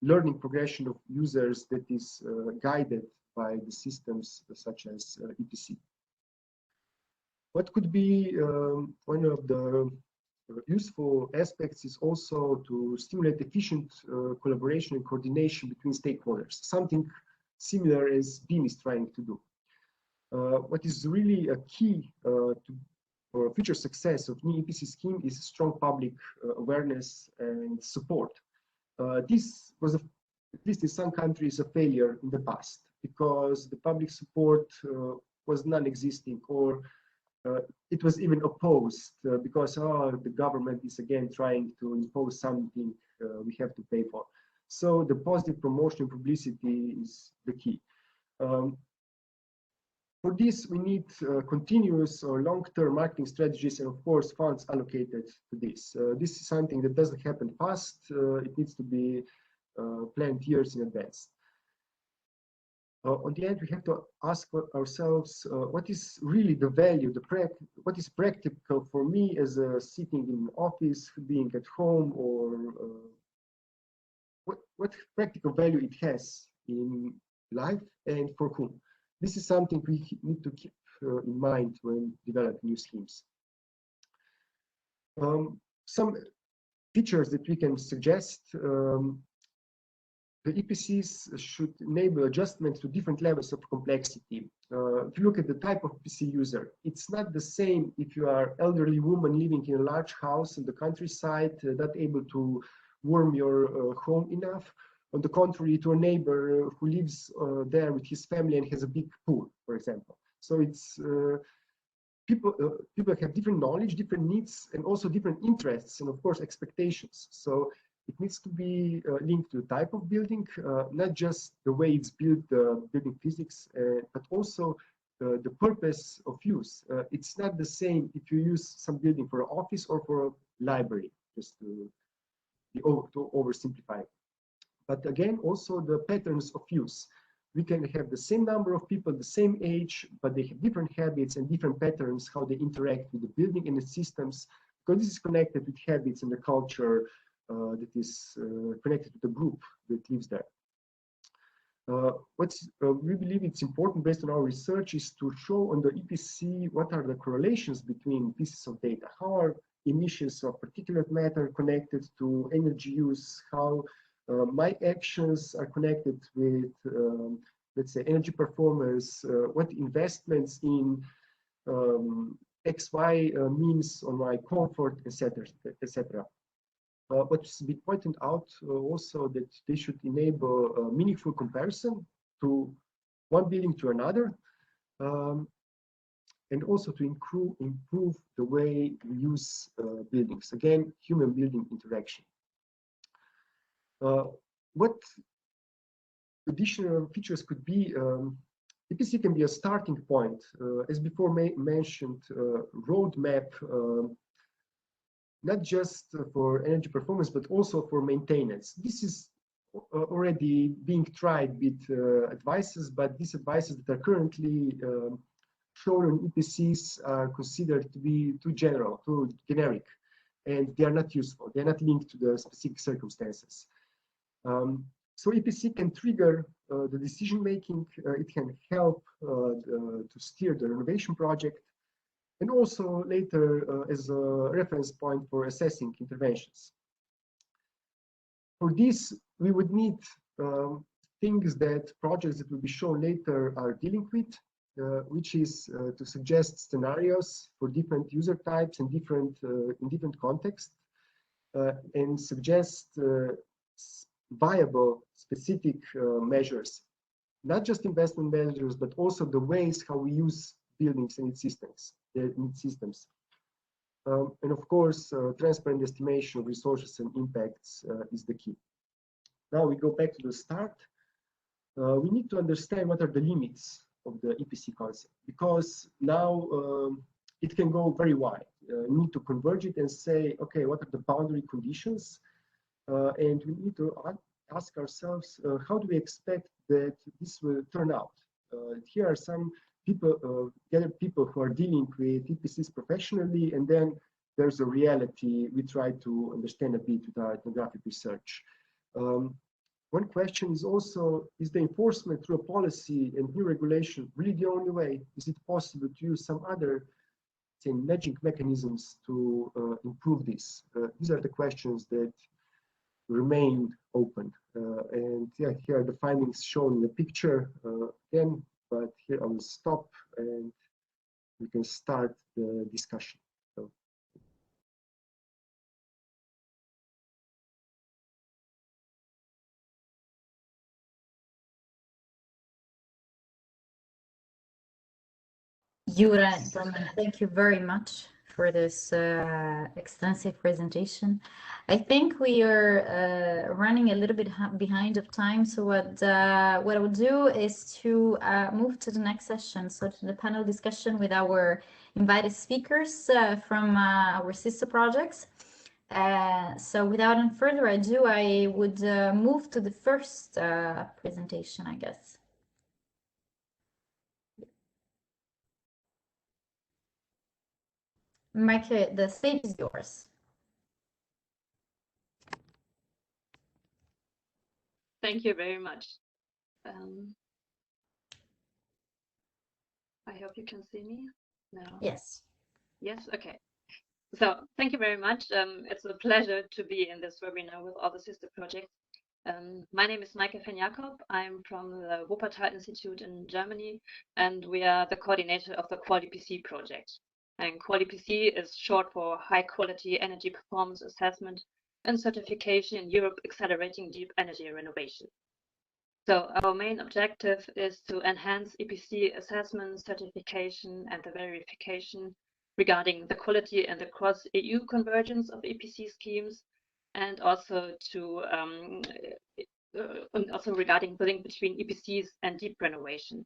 S4: learning progression of users that is guided by the systems such as EPC. What could be one of the useful aspects is also to stimulate efficient collaboration and coordination between stakeholders, something similar as BIM is trying to do. What is really a key for future success of new EPC scheme is strong public awareness and support. This was, at least in some countries, a failure in the past because the public support was non-existing, or it was even opposed because the government is again trying to impose something we have to pay for. So the positive promotion and publicity is the key. For this, we need continuous or long-term marketing strategies and, of course, funds allocated to this. This is something that doesn't happen fast. It needs to be planned years in advance. On the end, we have to ask ourselves, what is really the value, what is practical for me as sitting in an office, being at home, or what practical value it has in life and for whom. This is something we need to keep in mind when developing new schemes. Some features that we can suggest. The EPCs should enable adjustments to different levels of complexity. If you look at the type of EPC user, it's not the same if you are elderly woman living in a large house in the countryside, not able to warm your home enough. On the contrary, to a neighbor who lives there with his family and has a big pool, for example. So it's people have different knowledge, different needs, and also different interests, and of course expectations. So it needs to be linked to the type of building, not just the way it's built, building physics, but also the purpose of use. It's not the same if you use some building for an office or for a library, just to oversimplify. But again, also the patterns of use. We can have the same number of people, the same age, but they have different habits and different patterns, how they interact with the building and the systems, because this is connected with habits and the culture that is connected to the group that lives there. We believe it's important based on our research is to show on the EPC what are the correlations between pieces of data. How are emissions of particulate matter connected to energy use? How my actions are connected with, let's say, energy performance? What investments in XY means on my comfort, etc., etc. What's been pointed out also that they should enable a meaningful comparison to one building to another, and also to improve the way we use buildings. Again, human-building interaction. What additional features could be? EPC can be a starting point, as before mentioned, roadmap, not just for energy performance, but also for maintenance. This is already being tried with advices, but these advices that are currently shown on EPCs are considered to be too general, too generic, and they are not useful. They are not linked to the specific circumstances. So EPC can trigger the decision making. It can help to steer the renovation project, and also later as a reference point for assessing interventions. For this, we would need things that projects that will be shown later are dealing with, which is to suggest scenarios for different user types and in different contexts, and suggest viable specific measures, not just investment measures, but also the ways how we use buildings and its systems. And of course, transparent estimation of resources and impacts is the key. Now we go back to the start. We need to understand what are the limits of the EPC concept, because now it can go very wide. We need to converge it and say, okay, what are the boundary conditions? And we need to ask ourselves, how do we expect that this will turn out? Here are some people, gathered people who are dealing with EPCs professionally, and then there's a reality we try to understand a bit with our ethnographic research. One question is also, is the enforcement through a policy and new regulation really the only way? Is it possible to use some other, say, magic mechanisms to improve this? These are the questions that remain open. And yeah, here are the findings shown in the picture again, but here I will stop and we can start the discussion. So.
S1: Jura, thank you very much for this extensive presentation. I think we are running a little bit behind of time, so what I will do is to move to the next session, so to the panel discussion with our invited speakers from our sister projects. So without any further ado, I would move to the first presentation, I guess. Mike, the stage is yours.
S5: Thank you very much. I hope you can see me now.
S1: Yes.
S5: Yes, okay. So thank you very much. It's a pleasure to be in this webinar with all the sister projects. My name is Maike van Jakob. I'm from the Wuppertal Institute in Germany, and we are the coordinator of the QualiPC project. And QualiPC is short for High Quality Energy Performance Assessment and Certification in Europe, Accelerating Deep Energy Renovation. So our main objective is to enhance EPC assessment, certification, and the verification regarding the quality and the cross-EU convergence of EPC schemes, and also to regarding the link between EPCs and deep renovation.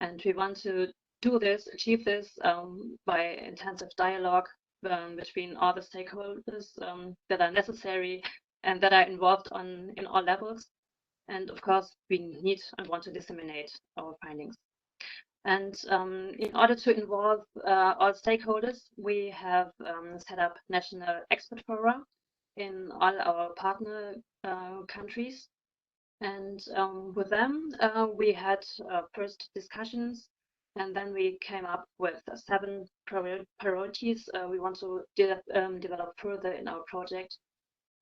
S5: And we want to achieve this by intensive dialogue between all the stakeholders that are necessary and that are involved in all levels. And of course, we need and want to disseminate our findings. And in order to involve all stakeholders, we have set up national expert fora in all our partner countries. And with them, we had first discussions, and then we came up with 7 priorities we want to develop further in our project.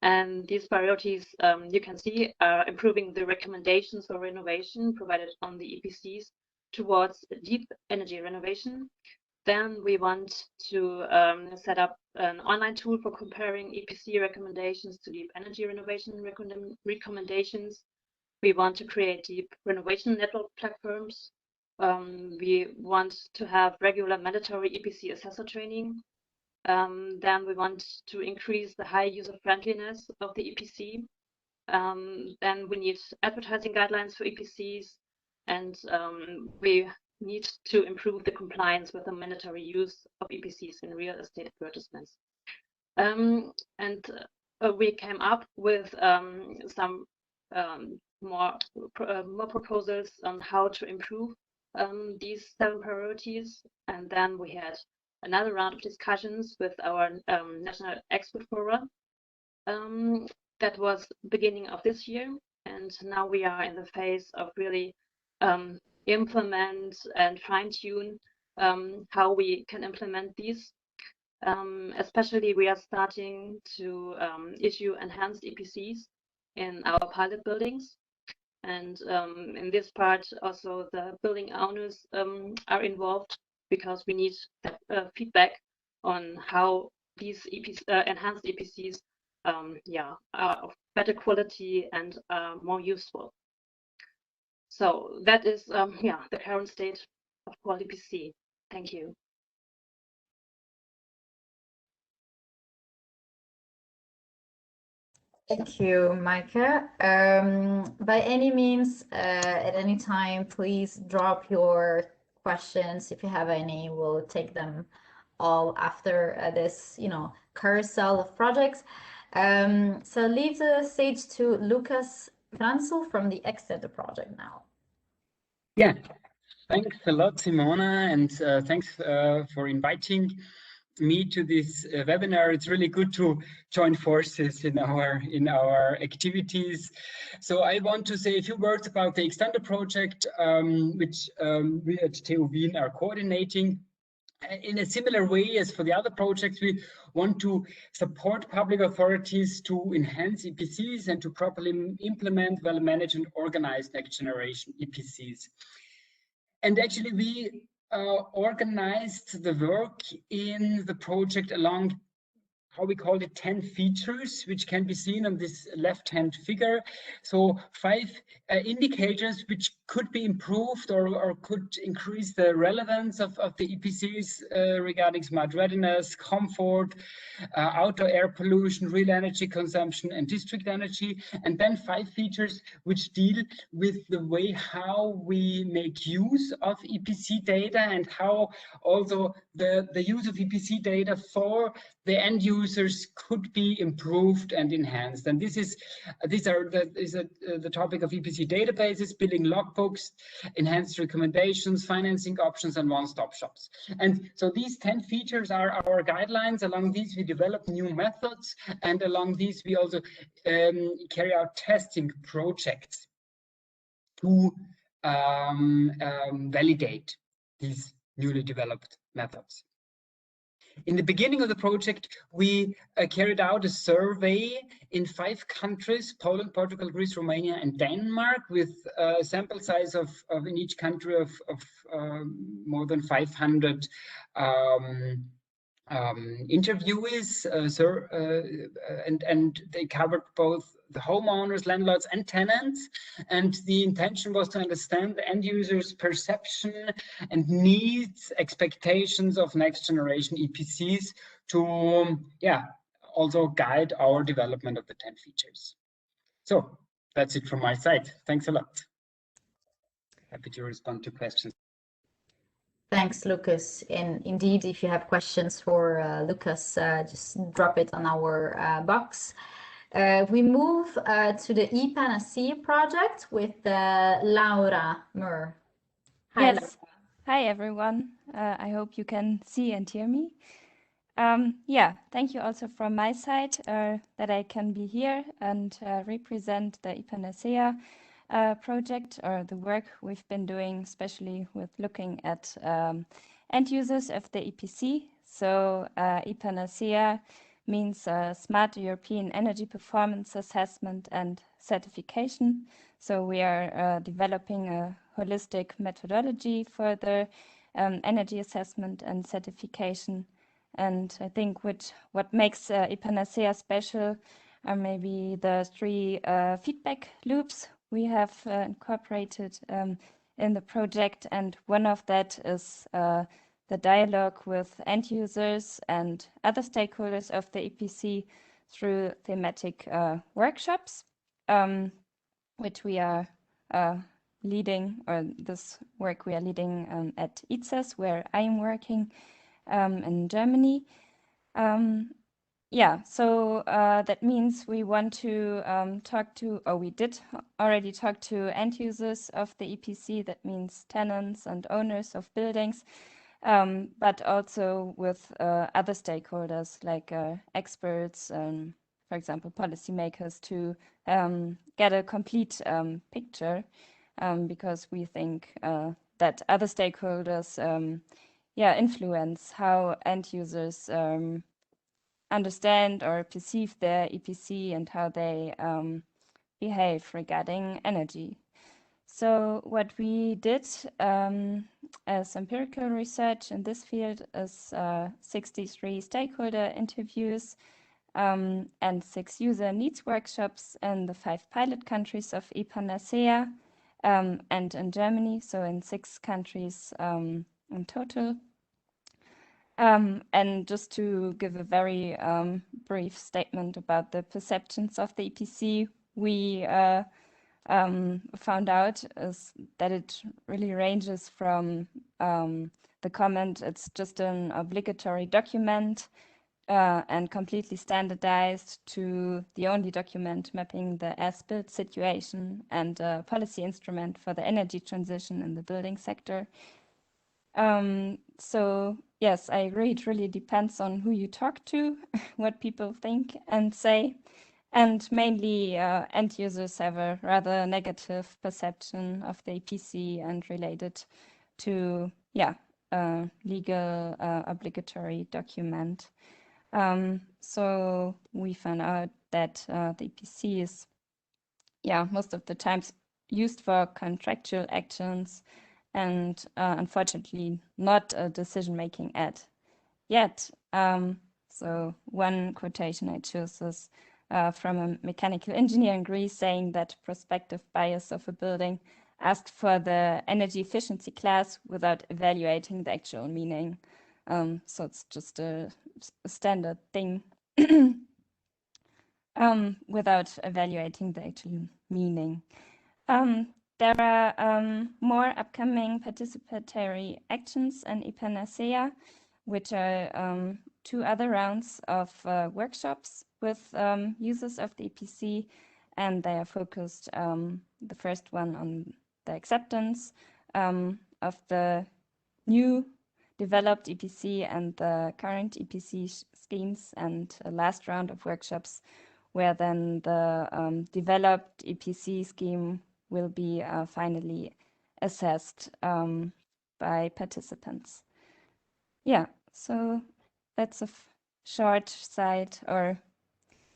S5: And these priorities, you can see, are improving the recommendations for renovation provided on the EPCs towards deep energy renovation. Then we want to set up an online tool for comparing EPC recommendations to deep energy renovation recommendations. We want to create deep renovation network platforms. We want to have regular mandatory EPC assessor training. Then we want to increase the high user friendliness of the EPC. Then we need advertising guidelines for EPCs, and we need to improve the compliance with the mandatory use of EPCs in real estate advertisements. We came up with some more proposals on how to improve these 7 priorities. And then we had another round of discussions with our National Expert Forum. That was beginning of this year. And now we are in the phase of really implement and fine-tune how we can implement these. Especially we are starting to issue enhanced EPCs in our pilot buildings. And in this part also the building owners are involved, because we need feedback on how these enhanced EPCs are of better quality and more useful. So that is the current state of Qual EPC. Thank you.
S1: Thank you, Micah. By any means, at any time, please drop your questions. If you have any, we'll take them all after this, carousel of projects. So leave the stage to Lucas Franzel from the Extender project now.
S6: Yeah, thanks a lot, Simona, and thanks for inviting me to this webinar. It's really good to join forces in our activities. So I want to say a few words about the Extender project, which we at TU Wien are coordinating. In a similar way as for the other projects, we want to support public authorities to enhance EPCs and to properly implement, well manage and organize next generation EPCs. And actually we organized the work in the project along, how we call it, 10 features, which can be seen on this left-hand figure. So 5 indicators which could be improved or could increase the relevance of the EPCs regarding smart readiness, comfort, outdoor air pollution, real energy consumption, and district energy. And then 5 features which deal with the way how we make use of EPC data and how also the use of EPC data for the end users could be improved and enhanced. And this is the topic of EPC databases, building logbooks, enhanced recommendations, financing options, and one-stop shops. And so these 10 features are our guidelines. Along these we develop new methods, and along these we also carry out testing projects to validate these newly developed methods. In the beginning of the project, we carried out a survey in 5 countries, Poland, Portugal, Greece, Romania, and Denmark, with a sample size of in each country of more than 500 interviewees, and they covered both the homeowners, landlords, and tenants. And the intention was to understand the end users' perception and needs, expectations of next generation EPCs to, also guide our development of the 10 features. So that's it from my side. Thanks a lot. Happy to respond to questions.
S1: Thanks, Lucas. And indeed, if you have questions for Lucas, just drop it on our box. We move to the EPCs project with Laura Murr. Hi,
S7: Yes.
S1: Laura.
S7: Hi, everyone. I hope you can see and hear me. Thank you also from my side that I can be here and represent the EPCs project, or the work we've been doing, especially with looking at end users of the EPC. So EPCs means Smart European Energy Performance Assessment and Certification. So we are developing a holistic methodology for the energy assessment and certification. And I think what makes EPANASEA special are maybe the three feedback loops we have incorporated in the project. And one of that is the dialogue with end users and other stakeholders of the EPC through thematic workshops, which we are leading, or this work we are leading at ITSAS, where I am working in Germany. Yeah, so that means we want to talk to, or we did already talk to end users of the EPC, that means tenants and owners of buildings, but also with other stakeholders like experts, for example, policymakers, to get a complete picture, because we think that other stakeholders influence how end users understand or perceive their EPC and how they behave regarding energy. So what we did as empirical research in this field is 63 stakeholder interviews and 6 user needs workshops in the 5 pilot countries of EPANASEA and in Germany, so in 6 countries in total. And just to give a very brief statement about the perceptions of the EPC, we found out is that it really ranges from the comment, it's just an obligatory document and completely standardized, to the only document mapping the as-built situation and a policy instrument for the energy transition in the building sector. So yes, I agree, it really depends on who you talk to, what people think and say. And mainly end users have a rather negative perception of the EPC and related to, legal obligatory document. So we found out that the EPC is, most of the times used for contractual actions and unfortunately not a decision-making ad yet. So one quotation I chose is from a mechanical engineer in Greece, saying that prospective buyers of a building asked for the energy efficiency class without evaluating the actual meaning. So it's just a standard thing without evaluating the actual meaning. There are more upcoming participatory actions in EPANASEA, which are 2 other rounds of workshops with users of the EPC, and they are focused, the first one on the acceptance of the new developed EPC and the current EPC schemes, and a last round of workshops where then the developed EPC scheme will be finally assessed by participants. Yeah, so that's a short side or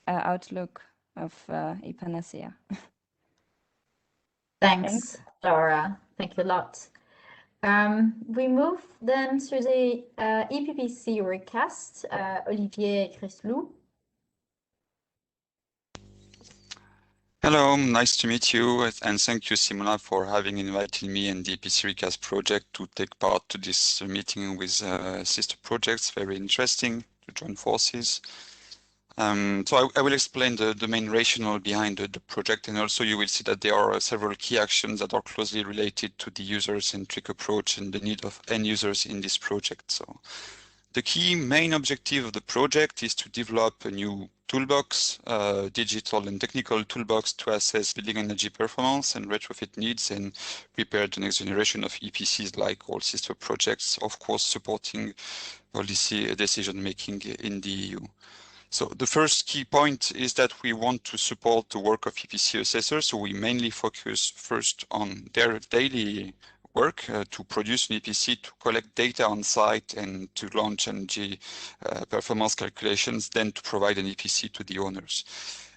S7: outlook of EPANASEA.
S1: Thanks, Laura. Thank you a lot. We move then to the EPPC recast. Olivier Crislou.
S8: Hello, nice to meet you, and thank you, Simona, for having invited me and the EPC Recast project to take part to this meeting with sister projects. Very interesting to join forces. So I will explain the main rationale behind the project, and also you will see that there are several key actions that are closely related to the user-centric approach and the need of end users in this project. So the key main objective of the project is to develop a new toolbox, digital and technical toolbox to assess building energy performance and retrofit needs and prepare the next generation of EPCs like all sister projects, of course supporting policy decision-making in the EU. So the first key point is that we want to support the work of EPC assessors, so we mainly focus first on their daily work to produce an EPC, to collect data on site and to launch energy performance calculations, then to provide an EPC to the owners.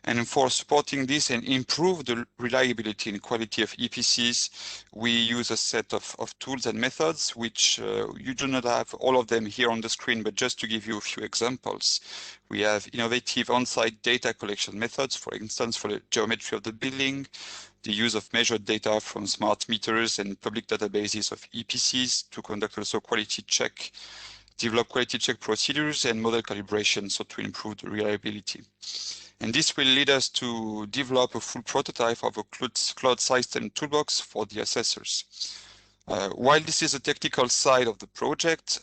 S8: And for supporting this and improve the reliability and quality of EPCs, we use a set of tools and methods, which you do not have all of them here on the screen, but just to give you a few examples. We have innovative on-site data collection methods, for instance, for the geometry of the building, the use of measured data from smart meters and public databases of EPCs to conduct also quality check, develop quality check procedures and model calibration, so to improve the reliability. And this will lead us to develop a full prototype of a cloud system toolbox for the assessors. While this is a technical side of the project,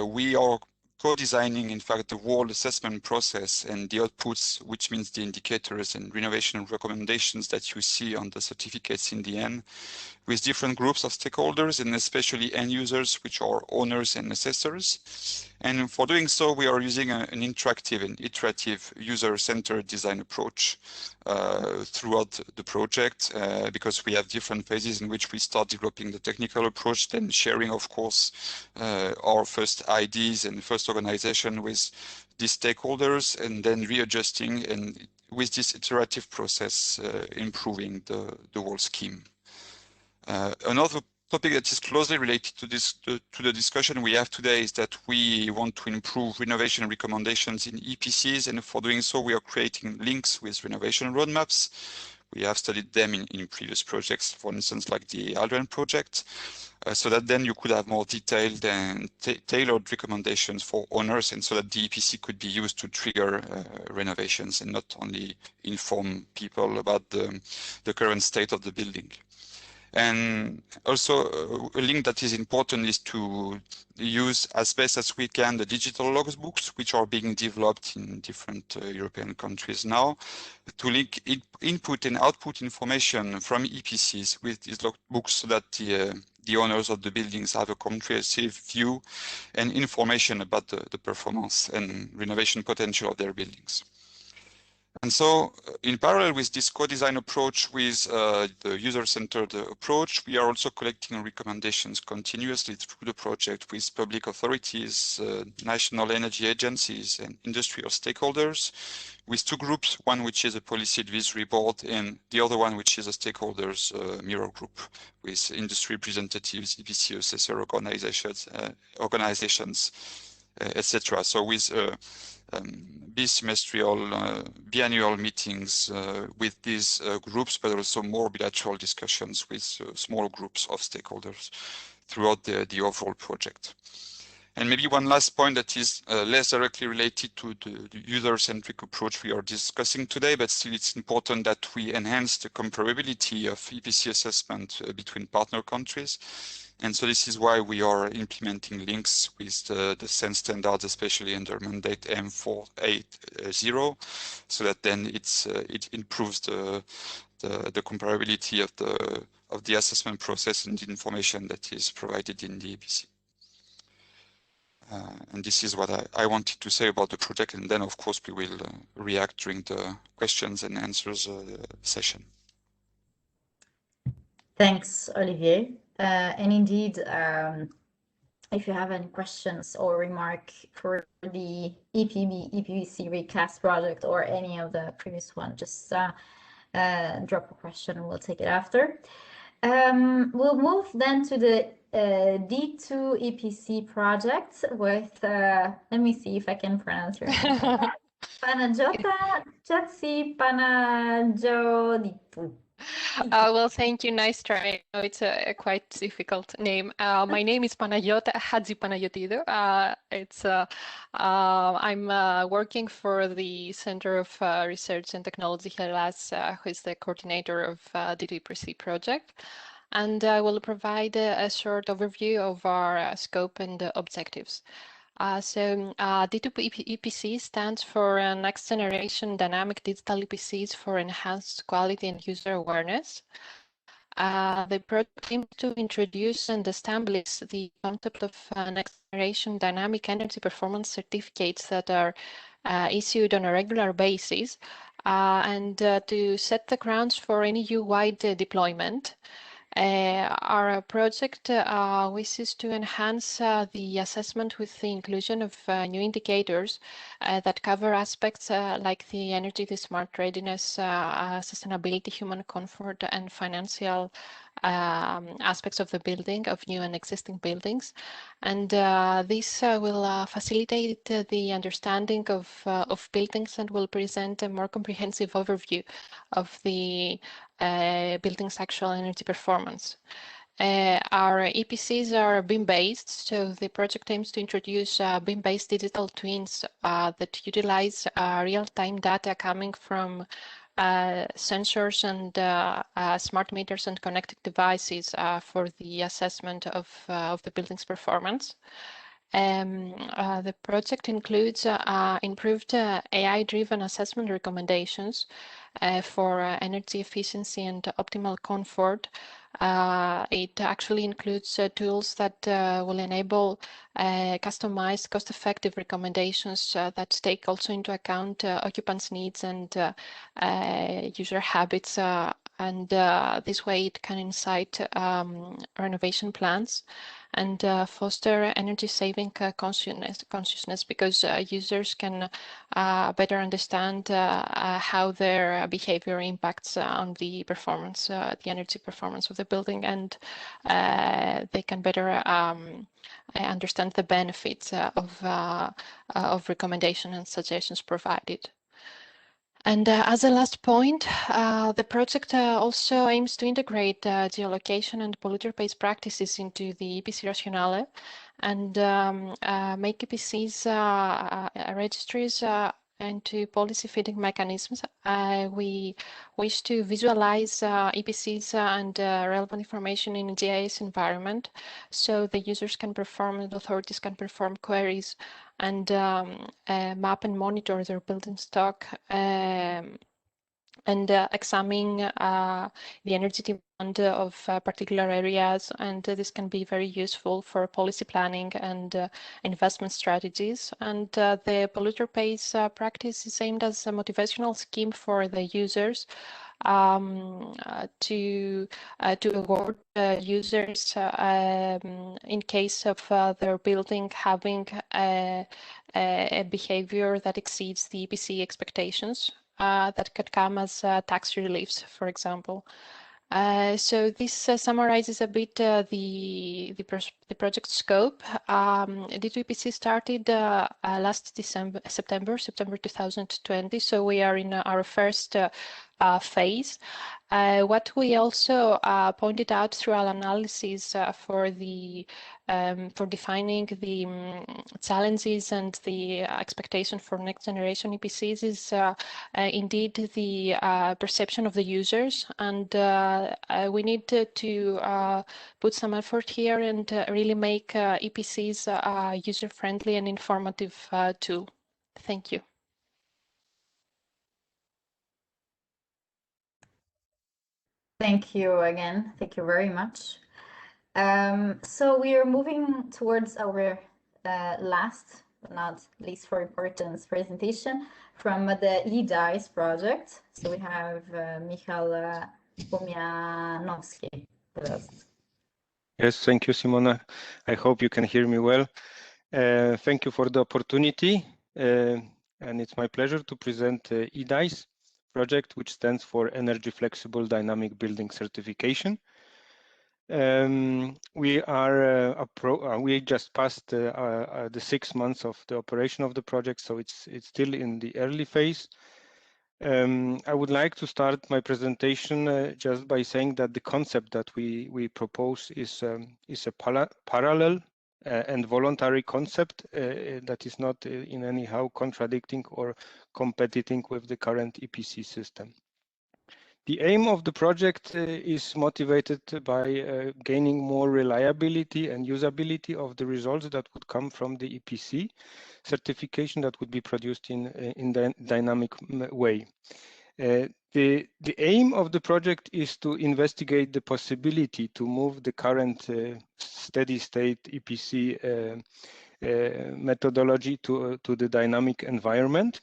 S8: we are co-designing, in fact, the whole assessment process and the outputs, which means the indicators and renovation recommendations that you see on the certificates in the end, with different groups of stakeholders and especially end users, which are owners and assessors. And for doing so, we are using an interactive and iterative user-centered design approach throughout the project, because we have different phases in which we start developing the technical approach, then sharing, of course, our first ideas and first organization with the stakeholders, and then readjusting, and with this iterative process, improving the whole scheme. Another topic that is closely related to this, to the discussion we have today, is that we want to improve renovation recommendations in EPCs, and for doing so, we are creating links with renovation roadmaps. We have studied them in previous projects, for instance, like the Aldrin project, so that then you could have more detailed and tailored recommendations for owners, and so that the EPC could be used to trigger renovations and not only inform people about the current state of the building. And also a link that is important is to use as best as we can the digital logbooks, which are being developed in different European countries now, to link input and output information from EPCs with these logbooks, so that the owners of the buildings have a comprehensive view and information about the performance and renovation potential of their buildings. And so, in parallel with this co-design approach with the user-centered approach, we are also collecting recommendations continuously through the project with public authorities, national energy agencies, and industrial stakeholders, with two groups, one which is a policy advisory board, and the other one which is a stakeholders mirror group, with industry representatives, EPC assessor organizations, etc. So with bisemestrial, biannual meetings with these groups, but also more bilateral discussions with small groups of stakeholders throughout the overall project. And maybe one last point that is less directly related to the user-centric approach we are discussing today, but still it's important that we enhance the comparability of EPC assessment between partner countries. And so this is why we are implementing links with the SEN standards, especially under mandate M480, so that then it improves the comparability of the assessment process and the information that is provided in the EPC. And this is what I wanted to say about the project, and then of course we will react during the questions and answers session.
S1: Thanks, Olivier. And indeed, if you have any questions or remark for the EPC recast project or any of the previous one, just drop a question and we'll take it after. We'll move then to the D2 EPC project with, let me see if I can pronounce your name. Panajota Chatsi Panajodipu.
S9: Well, thank you. Nice try. It's a quite difficult name. My name is Panayota Hadzi Panayotidou. I'm working for the Center of Research and Technology Hellas, who is the coordinator of the D2EPC project. And I will provide a short overview of our scope and objectives. So D2EPC stands for Next Generation Dynamic Digital EPCs for Enhanced Quality and User Awareness. The project aims to introduce and establish the concept of Next Generation Dynamic Energy Performance Certificates that are issued on a regular basis, and to set the grounds for any EU-wide deployment. Our project wishes to enhance the assessment with the inclusion of new indicators that cover aspects like the energy, the smart readiness, sustainability, human comfort, and financial aspects of the building, of new and existing buildings. And this will facilitate the understanding of buildings and will present a more comprehensive overview of the building's actual energy performance. Our EPCs are BIM-based, so the project aims to introduce BIM-based digital twins that utilize real-time data coming from sensors and smart meters and connected devices for the assessment of the building's performance. The project includes improved AI-driven assessment recommendations for energy efficiency and optimal comfort. It actually includes tools that will enable customized, cost-effective recommendations that take also into account occupants' needs and user habits. And this way it can incite renovation plans and foster energy saving consciousness because users can better understand how their behavior impacts on the performance, the energy performance of the building, and they can better understand the benefits of recommendation and suggestions provided. And as a last point, the project also aims to integrate geolocation and polluter-based practices into the EPC rationale and make EPCs registries into policy feeding mechanisms. We wish to visualize EPCs and relevant information in a GIS environment so the users can perform and authorities can perform queries and map and monitor their building stock and examine the energy demand of particular areas, and this can be very useful for policy planning and investment strategies. And the polluter pays practice is aimed as a motivational scheme for the users to award users in case of their building having a behavior that exceeds the EPC expectations. That could come as tax reliefs, for example. So this summarizes a bit the project scope. D2EPC started last September 2020, so we are in our first phase. What we also pointed out through our analysis for defining the challenges and the expectation for next generation EPCs is indeed the perception of the users, and we need to put some effort here and really make EPCs user-friendly and informative tool. Thank you.
S1: Thank you again. Thank you very much. So we are moving towards our last, but not least for importance, presentation from the EDICE project. So we have Michał Pomianowski with us.
S10: Yes, thank you, Simona. I hope you can hear me well. Thank you for the opportunity. And it's my pleasure to present EDICE project, which stands for Energy Flexible Dynamic Building Certification. We just passed the 6 months of the operation of the project, so it's still in the early phase. I would like to start my presentation just by saying that the concept that we propose is a parallel and voluntary concept that is not in any how contradicting or competing with the current EPC system. The aim of the project is motivated by gaining more reliability and usability of the results that would come from the EPC certification that would be produced in the dynamic way. The aim of the project is to investigate the possibility to move the current steady state EPC methodology to the dynamic environment.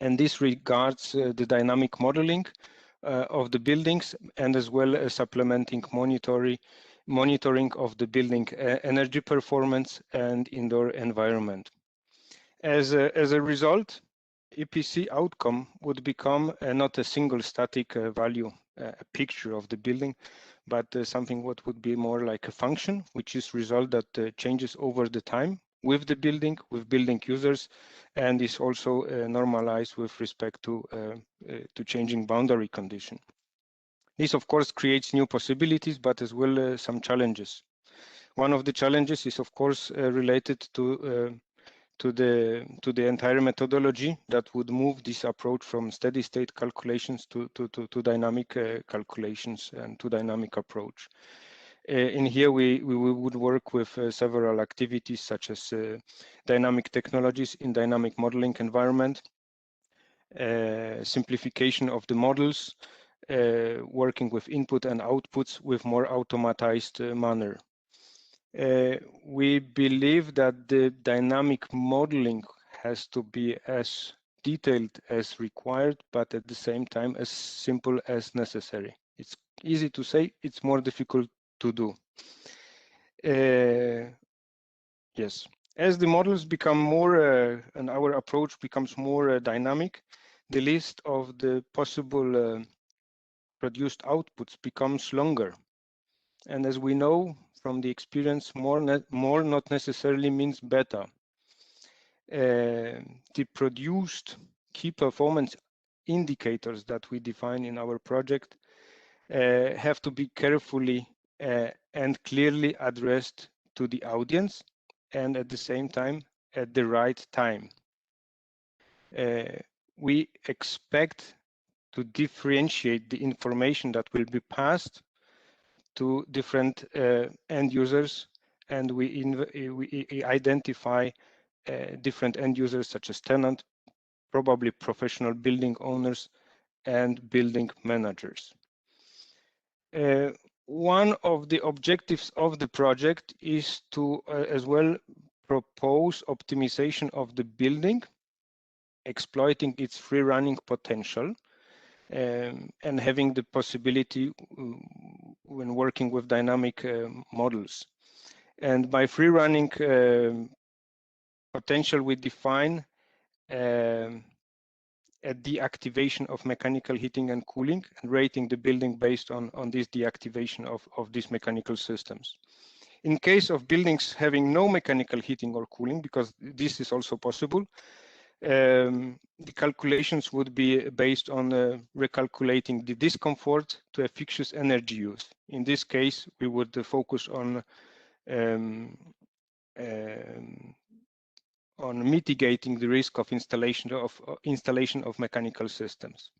S10: And this regards the dynamic modeling of the buildings, and as well as supplementing monitoring of the building energy performance and indoor environment. As a result, EPC outcome would become not a single static value, a picture of the building, but something what would be more like a function, which is result that changes over the time with the building, with building users, and is also normalized with respect to changing boundary condition. This, of course, creates new possibilities, but as well some challenges. One of the challenges is, of course, related to the entire methodology that would move this approach from steady state calculations to dynamic calculations and to dynamic approach. In here, we would work with several activities such as dynamic technologies in dynamic modeling environment, simplification of the models, working with input and outputs with more automatized manner. We believe that the dynamic modeling has to be as detailed as required, but at the same time as simple as necessary. It's easy to say, it's more difficult to do. Yes, as the models become more and our approach becomes more dynamic, the list of the possible produced outputs becomes longer. And as we know from the experience, more not necessarily means better. The produced key performance indicators that we define in our project have to be carefully and clearly addressed to the audience, and at the same time at the right time. We expect to differentiate the information that will be passed to different end users, and we identify different end users such as tenant, probably professional building owners, and building managers. One of the objectives of the project is to as well propose optimization of the building, exploiting its free running potential, and having the possibility when working with dynamic models. And by free running potential, we define at deactivation of mechanical heating and cooling, and rating the building based on this deactivation of these mechanical systems. In case of buildings having no mechanical heating or cooling, because this is also possible, the calculations would be based on recalculating the discomfort to a fixture's energy use. In this case, we would focus on mitigating the risk of installation of mechanical systems.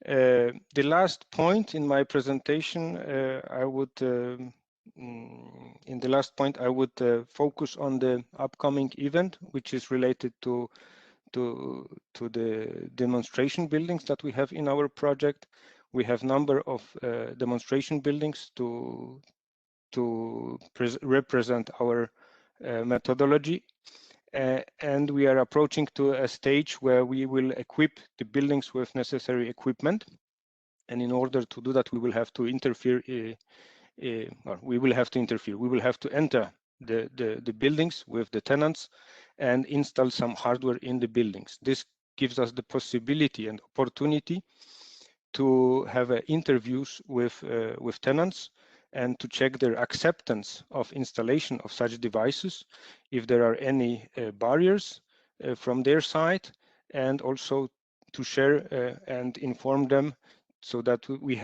S10: The last point in my presentation, I would focus on the upcoming event, which is related to the demonstration buildings that we have in our project. We have number of demonstration buildings to represent our methodology, and we are approaching to a stage where we will equip the buildings with necessary equipment, and in order to do that, we will have to interfere. We will have to enter the buildings with the tenants and install some hardware in the buildings. This gives us the possibility and opportunity to have interviews with tenants and to check their acceptance of installation of such devices, if there are any barriers from their side, and also to share and inform them so that we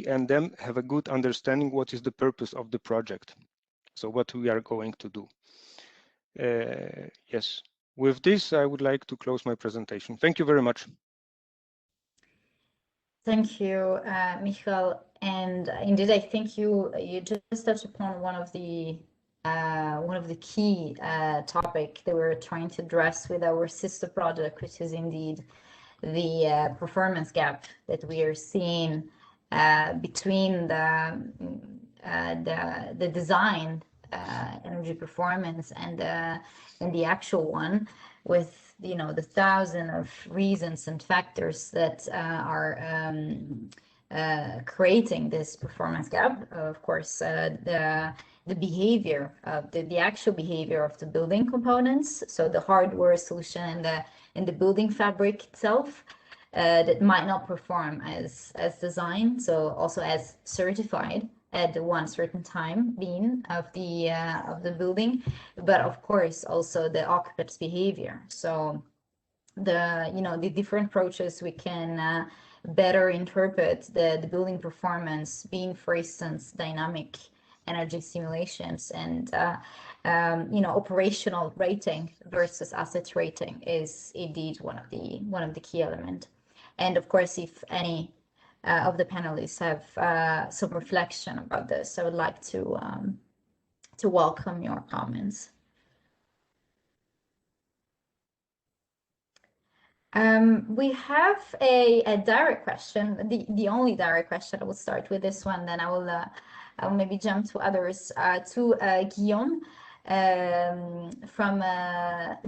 S10: and them have a good understanding what is the purpose of the project, so what we are going to do. Yes, with this, I would like to close my presentation. Thank you very much.
S1: Thank you, Michal. And indeed, I think you just touched upon one of the key topic that we're trying to address with our sister project, which is indeed the performance gap that we are seeing between the design energy performance and the actual one, with the thousand of reasons and factors that are creating this performance gap. Of course, the behavior of the actual behavior of the building components, so the hardware solution and the building fabric itself, that might not perform as designed, so also as certified at the one certain time being of the building, but of course also the occupant's behavior. So the different approaches we can better interpret the building performance, being, for instance, dynamic energy simulations and operational rating versus asset rating is indeed one of the key elements. And of course, if any of the panelists have some reflection about this, I would like to welcome your comments. We have a direct question, the only direct question. I will start with this one, then I will maybe jump to others. To Guillaume from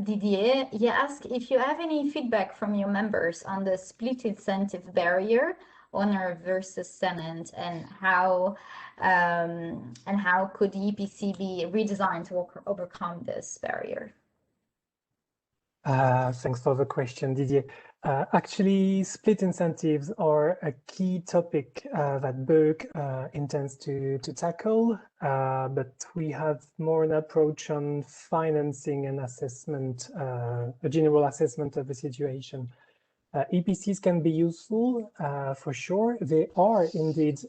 S1: Didier. He asked if you have any feedback from your members on the split incentive barrier, owner versus tenant, and how could the EPC be redesigned to overcome this barrier?
S2: Thanks for the question, Didier. Actually, split incentives are a key topic that BEUC intends to tackle, but we have more an approach on financing and assessment, a general assessment of the situation. EPCs can be useful for sure. They are indeed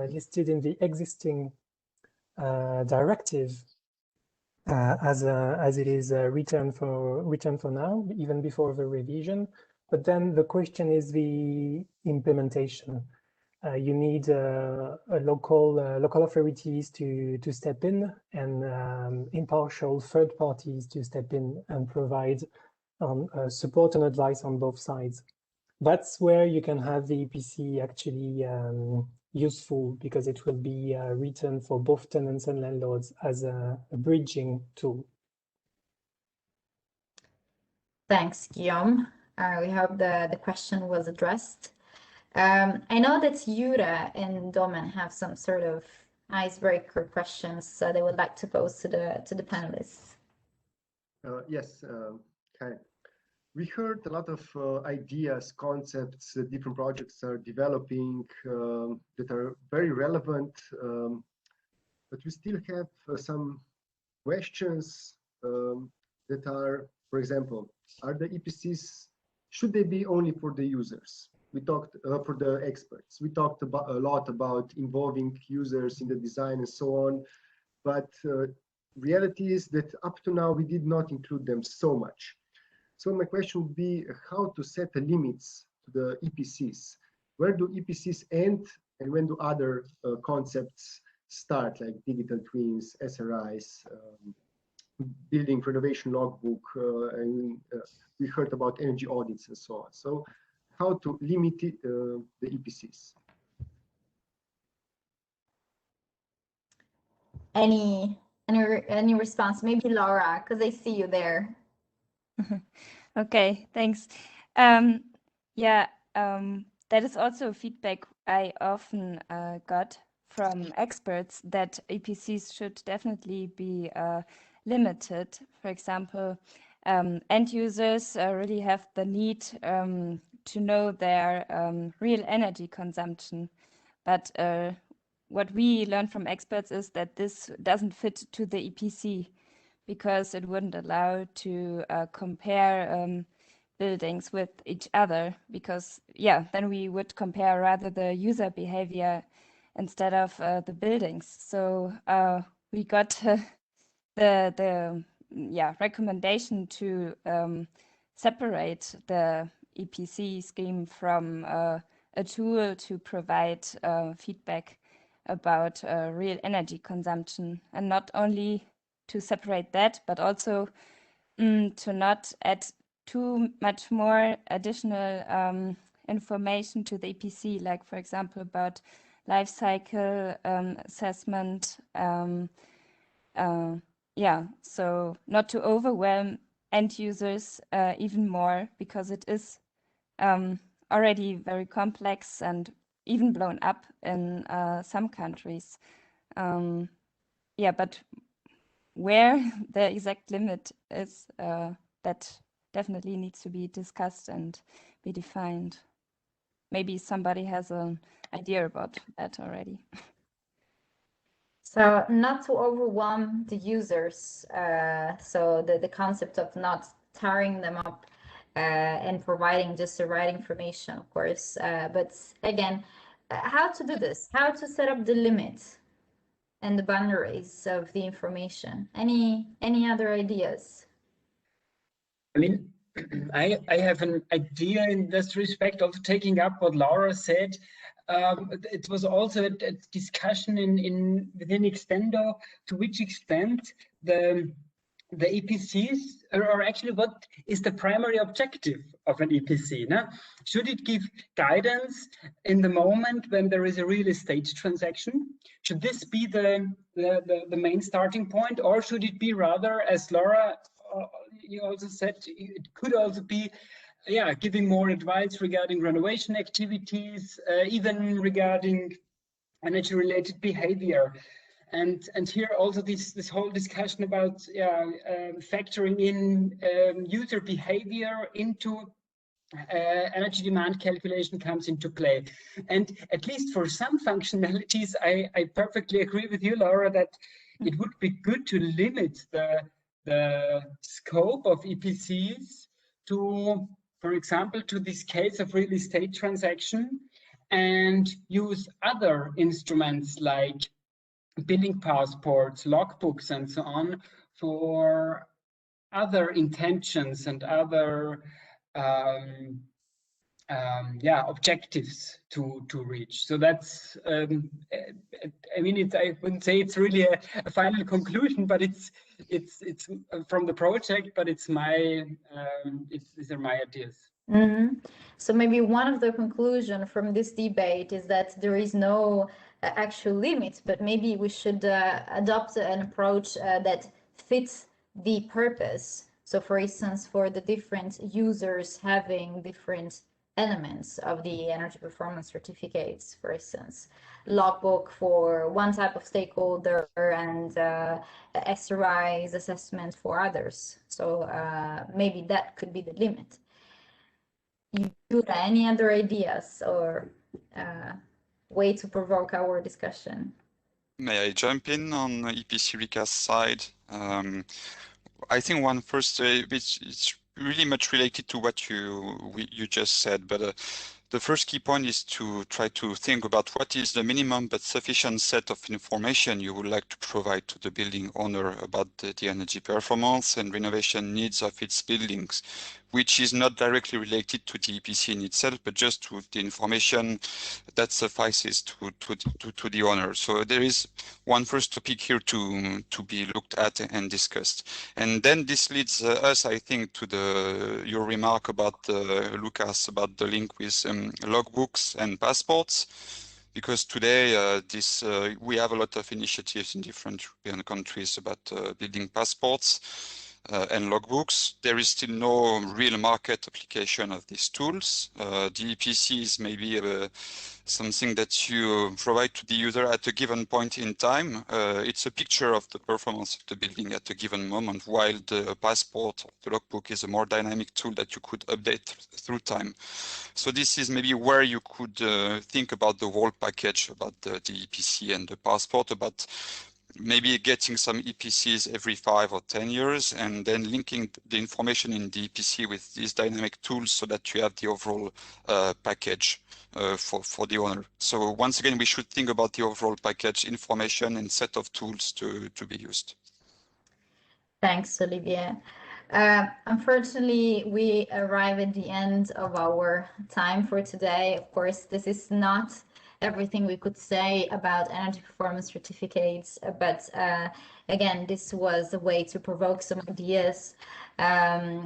S2: listed in the existing directive as it is written for now, even before the revision. But then the question is the implementation. You need local authorities to step in, and impartial third parties to step in and provide support and advice on both sides. That's where you can have the EPC actually useful, because it will be written for both tenants and landlords as a bridging tool.
S1: Thanks, Guillaume. We hope the question was addressed. I know that Jura and Domen have some sort of icebreaker questions they would like to pose to the panelists.
S4: Yes, okay. We heard a lot of ideas, concepts, different projects are developing that are very relevant, but we still have some questions that are, for example, are the EPCs, should they be only for the users? We talked for the experts. We talked about a lot about involving users in the design and so on, but reality is that up to now we did not include them so much. So my question would be how to set the limits to the EPCs. Where do EPCs end and when do other concepts start, like digital twins, SRIs, building renovation logbook, and we heard about energy audits and so on. So how to limit the EPCs?
S1: Any response? Maybe Laura, because I see you there.
S7: Okay, thanks. That is also feedback I often got from experts, that EPCs should definitely be limited. For example, end users really have the need to know their real energy consumption. But what we learn from experts is that this doesn't fit to the EPC, because it wouldn't allow to compare buildings with each other, because then we would compare rather the user behavior instead of the buildings. So we got the recommendation to separate the EPC scheme from a tool to provide feedback about real energy consumption, and not only to separate that, but also to not add too much more additional information to the EPC, like for example about life cycle assessment, Yeah, so not to overwhelm end users even more, because it is already very complex and even blown up in some countries. Yeah, but where the exact limit is, that definitely needs to be discussed and be defined. Maybe somebody has an idea about that already.
S1: So not to overwhelm the users. So the concept of not tearing them up and providing just the right information, of course. But again, how to do this? How to set up the limits and the boundaries of the information? Any other ideas?
S6: I mean, I have an idea in this respect, also taking up what Laura said. It was also a discussion within Extendo, to which extent the EPCs, or actually what is the primary objective of an EPC? No? Should it give guidance in the moment when there is a real estate transaction? Should this be the main starting point, or should it be rather, as Laura you also said, it could also be, yeah, giving more advice regarding renovation activities, even regarding energy-related behavior, and here also this whole discussion about factoring in user behavior into energy demand calculation comes into play. And at least for some functionalities, I perfectly agree with you, Laura, that it would be good to limit the scope of EPCs to, for example, to this case of real estate transaction, and use other instruments like building passports, logbooks, and so on for other intentions and other objectives to reach. So that's I mean, I wouldn't say it's really a final conclusion, but it's from the project, but it's my these are my ideas.
S1: Mm-hmm. So maybe one of the conclusion from this debate is that there is no actual limit, but maybe we should adopt an approach that fits the purpose. So for instance, for the different users having different elements of the energy performance certificates, for instance, logbook for one type of stakeholder and SRI's assessment for others. So maybe that could be the limit. Yura, any other ideas or way to provoke our discussion?
S8: May I jump in on EPC recast side? I think one first, it's really much related to what you just said, but the first key point is to try to think about what is the minimum but sufficient set of information you would like to provide to the building owner about the energy performance and renovation needs of its buildings, which is not directly related to the EPC in itself, but just to the information that suffices to the owner. So there is one first topic here to be looked at and discussed. And then this leads us, I think, to your remark about Lucas, about the link with logbooks and passports, because today we have a lot of initiatives in different European countries about building passports and logbooks. There is still no real market application of these tools. The EPC is maybe something that you provide to the user at a given point in time. It's a picture of the performance of the building at a given moment, while the passport, the logbook, is a more dynamic tool that you could update through time. So this is maybe where you could think about the whole package, about the EPC and the passport, about maybe getting some EPCs every 5 or 10 years, and then linking the information in the EPC with these dynamic tools so that you have the overall package for the owner. So once again, we should think about the overall package, information and set of tools to be used.
S1: Thanks, Olivier. Unfortunately, we arrive at the end of our time for today. Of course, this is not everything we could say about energy performance certificates, but again, this was a way to provoke some ideas.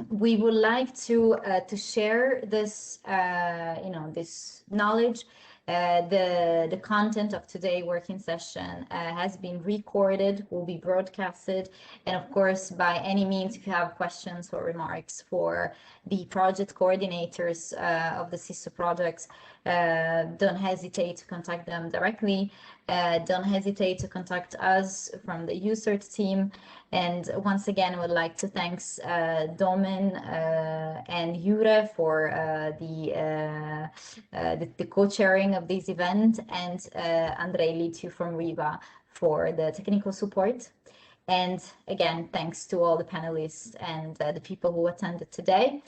S1: We would like to share this, this knowledge The content of today's working session has been recorded, will be broadcasted, and of course, by any means, if you have questions or remarks for the project coordinators of the sister projects, don't hesitate to contact them directly. Don't hesitate to contact us from the USERT team. And once again, I would like to thank Domen and Jure for the co-chairing of this event, and Andrei Litiu from RIVA for the technical support. And again, thanks to all the panelists and the people who attended today.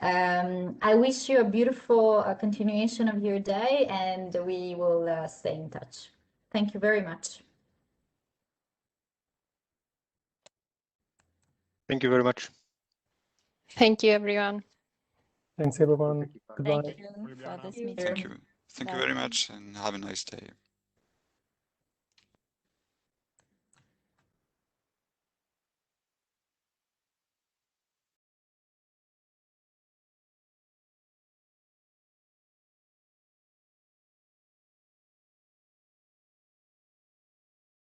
S1: I wish you a beautiful continuation of your day, and we will stay in touch. Thank you very much.
S10: Thank you very much.
S9: Thank you, everyone.
S2: Thanks, everyone. Goodbye.
S7: Thank you for this meeting.
S8: Thank you. Thank you very much and have a nice day.